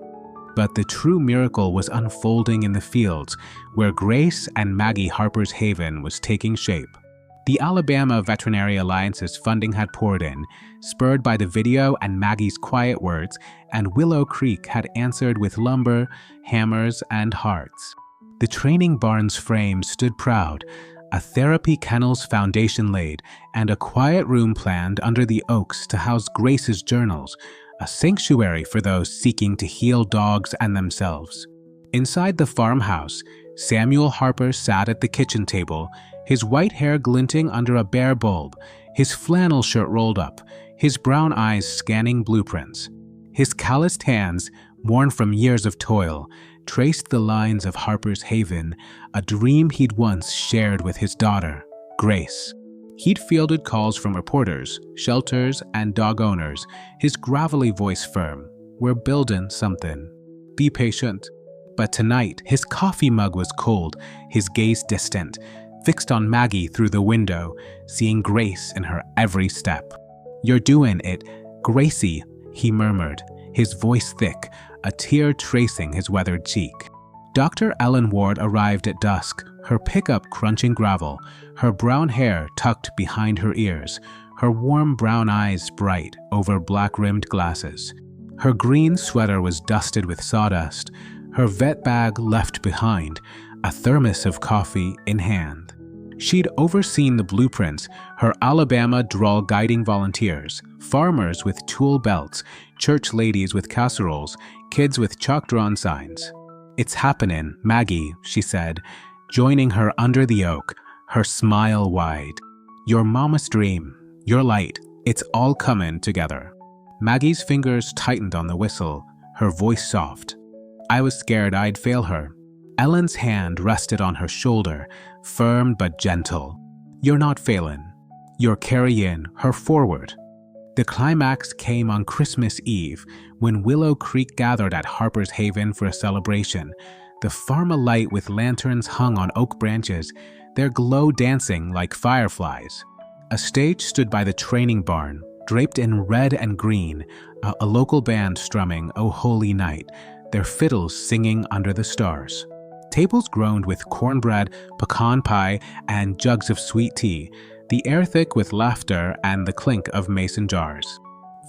S1: But the true miracle was unfolding in the fields, where Grace and Maggie Harper's haven was taking shape. The Alabama Veterinary Alliance's funding had poured in, spurred by the video and Maggie's quiet words, and Willow Creek had answered with lumber, hammers, and hearts. The training barn's frame stood proud, a therapy kennel's foundation laid, and a quiet room planned under the oaks to house Grace's journals, a sanctuary for those seeking to heal dogs and themselves. Inside the farmhouse, Samuel Harper sat at the kitchen table, his white hair glinting under a bare bulb, his flannel shirt rolled up, his brown eyes scanning blueprints. His calloused hands, worn from years of toil, traced the lines of Harper's Haven, a dream he'd once shared with his daughter, Grace. He'd fielded calls from reporters, shelters, and dog owners, his gravelly voice firm. "We're building something. Be patient." But tonight, his coffee mug was cold, his gaze distant, fixed on Maggie through the window, seeing Grace in her every step. "You're doing it, Gracie," he murmured, his voice thick, a tear tracing his weathered cheek. Dr. Ellen Ward arrived at dusk, her pickup crunching gravel, her brown hair tucked behind her ears, her warm brown eyes bright over black-rimmed glasses. Her green sweater was dusted with sawdust, her vet bag left behind, a thermos of coffee in hand. She'd overseen the blueprints, her Alabama drawl guiding volunteers, farmers with tool belts, church ladies with casseroles, kids with chalk-drawn signs. "It's happening, Maggie," she said, joining her under the oak, her smile wide. "Your mama's dream, your light, it's all coming together." Maggie's fingers tightened on the whistle, her voice soft. I was scared I'd fail her. Ellen's hand rested on her shoulder, firm but gentle. "You're not failing. You're carrying her forward." The climax came on Christmas Eve, when Willow Creek gathered at Harper's Haven for a celebration. The farm alight with lanterns hung on oak branches, their glow dancing like fireflies. A stage stood by the training barn, draped in red and green, a local band strumming "O Holy Night," their fiddles singing under the stars. Tables groaned with cornbread, pecan pie, and jugs of sweet tea, the air thick with laughter and the clink of mason jars.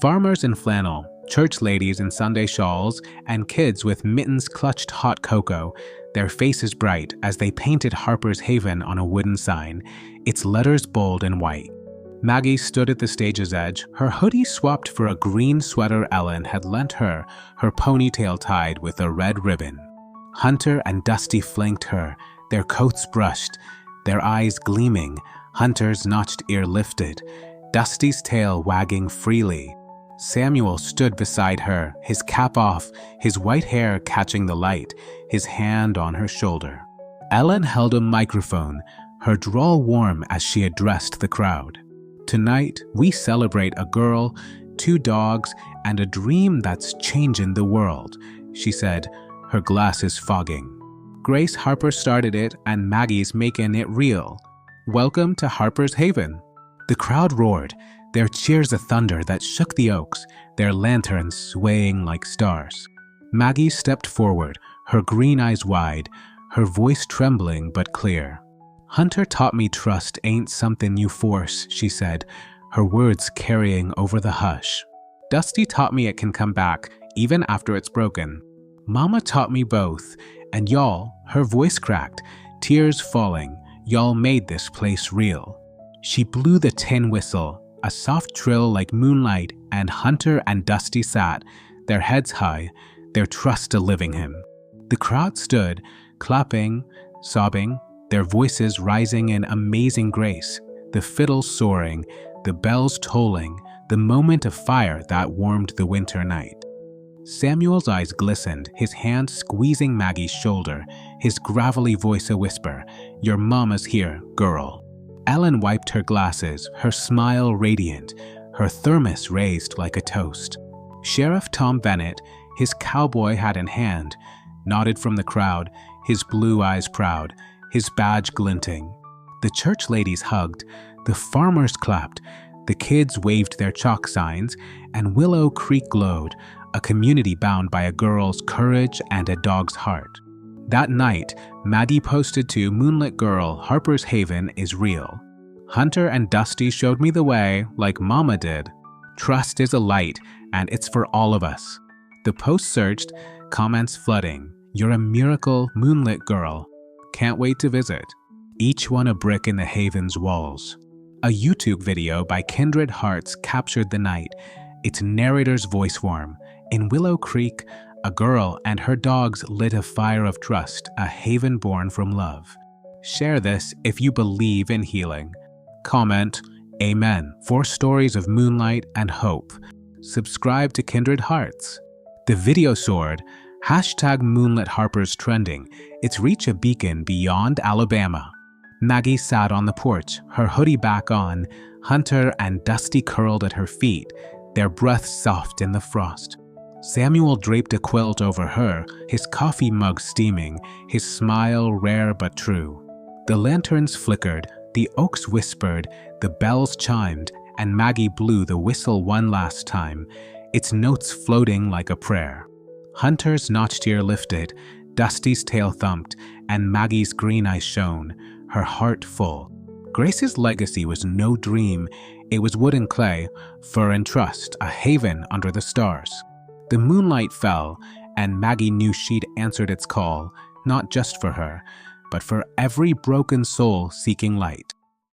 S1: Farmers in flannel, church ladies in Sunday shawls, and kids with mittens clutched hot cocoa, their faces bright as they painted Harper's Haven on a wooden sign, its letters bold and white. Maggie stood at the stage's edge, her hoodie swapped for a green sweater Ellen had lent her, her ponytail tied with a red ribbon. Hunter and Dusty flanked her, their coats brushed, their eyes gleaming, Hunter's notched ear lifted, Dusty's tail wagging freely. Samuel stood beside her, his cap off, his white hair catching the light, his hand on her shoulder. Ellen held a microphone, her drawl warm as she addressed the crowd. "Tonight, we celebrate a girl, 2 dogs, and a dream that's changing the world," she said, her glasses fogging. "Grace Harper started it, and Maggie's making it real. Welcome to Harper's Haven." The crowd roared, their cheers a thunder that shook the oaks, their lanterns swaying like stars. Maggie stepped forward, her green eyes wide, her voice trembling but clear. "Hunter taught me trust ain't something you force," she said, her words carrying over the hush. "Dusty taught me it can come back, even after it's broken. Mama taught me both, and y'all," her voice cracked, tears falling, "y'all made this place real." She blew the tin whistle, a soft trill like moonlight, and Hunter and Dusty sat, their heads high, their trust delivering him. The crowd stood, clapping, sobbing, their voices rising in amazing grace, the fiddles soaring, the bells tolling, the moment of fire that warmed the winter night. Samuel's eyes glistened, his hand squeezing Maggie's shoulder, his gravelly voice a whisper, "Your mama's here, girl." Ellen wiped her glasses, her smile radiant, her thermos raised like a toast. Sheriff Tom Bennett, his cowboy hat in hand, nodded from the crowd, his blue eyes proud, his badge glinting. The church ladies hugged, the farmers clapped, the kids waved their chalk signs, and Willow Creek glowed, a community bound by a girl's courage and a dog's heart. That night, Maggie posted to "Moonlit Girl, Harper's Haven is real. Hunter and Dusty showed me the way, like Mama did. Trust is a light, and it's for all of us." The post surged, comments flooding. "You're a miracle, Moonlit Girl. Can't wait to visit." Each one a brick in the Haven's walls. A YouTube video by Kindred Hearts captured the night, its narrator's voice warm. In Willow Creek, a girl and her dogs lit a fire of trust, a haven born from love. Share this if you believe in healing. Comment, "Amen," for stories of moonlight and hope. Subscribe to Kindred Hearts. The video soared, #MoonlitHarper's trending, its reach a beacon beyond Alabama. Maggie sat on the porch, her hoodie back on, Hunter and Dusty curled at her feet, their breath soft in the frost. Samuel draped a quilt over her, his coffee mug steaming, his smile rare but true. The lanterns flickered, the oaks whispered, the bells chimed, and Maggie blew the whistle one last time, its notes floating like a prayer. Hunter's notched ear lifted, Dusty's tail thumped, and Maggie's green eyes shone, her heart full. Grace's legacy was no dream, it was wood and clay, fur and trust, a haven under the stars. The moonlight fell, and Maggie knew she'd answered its call, not just for her, but for every broken soul seeking light.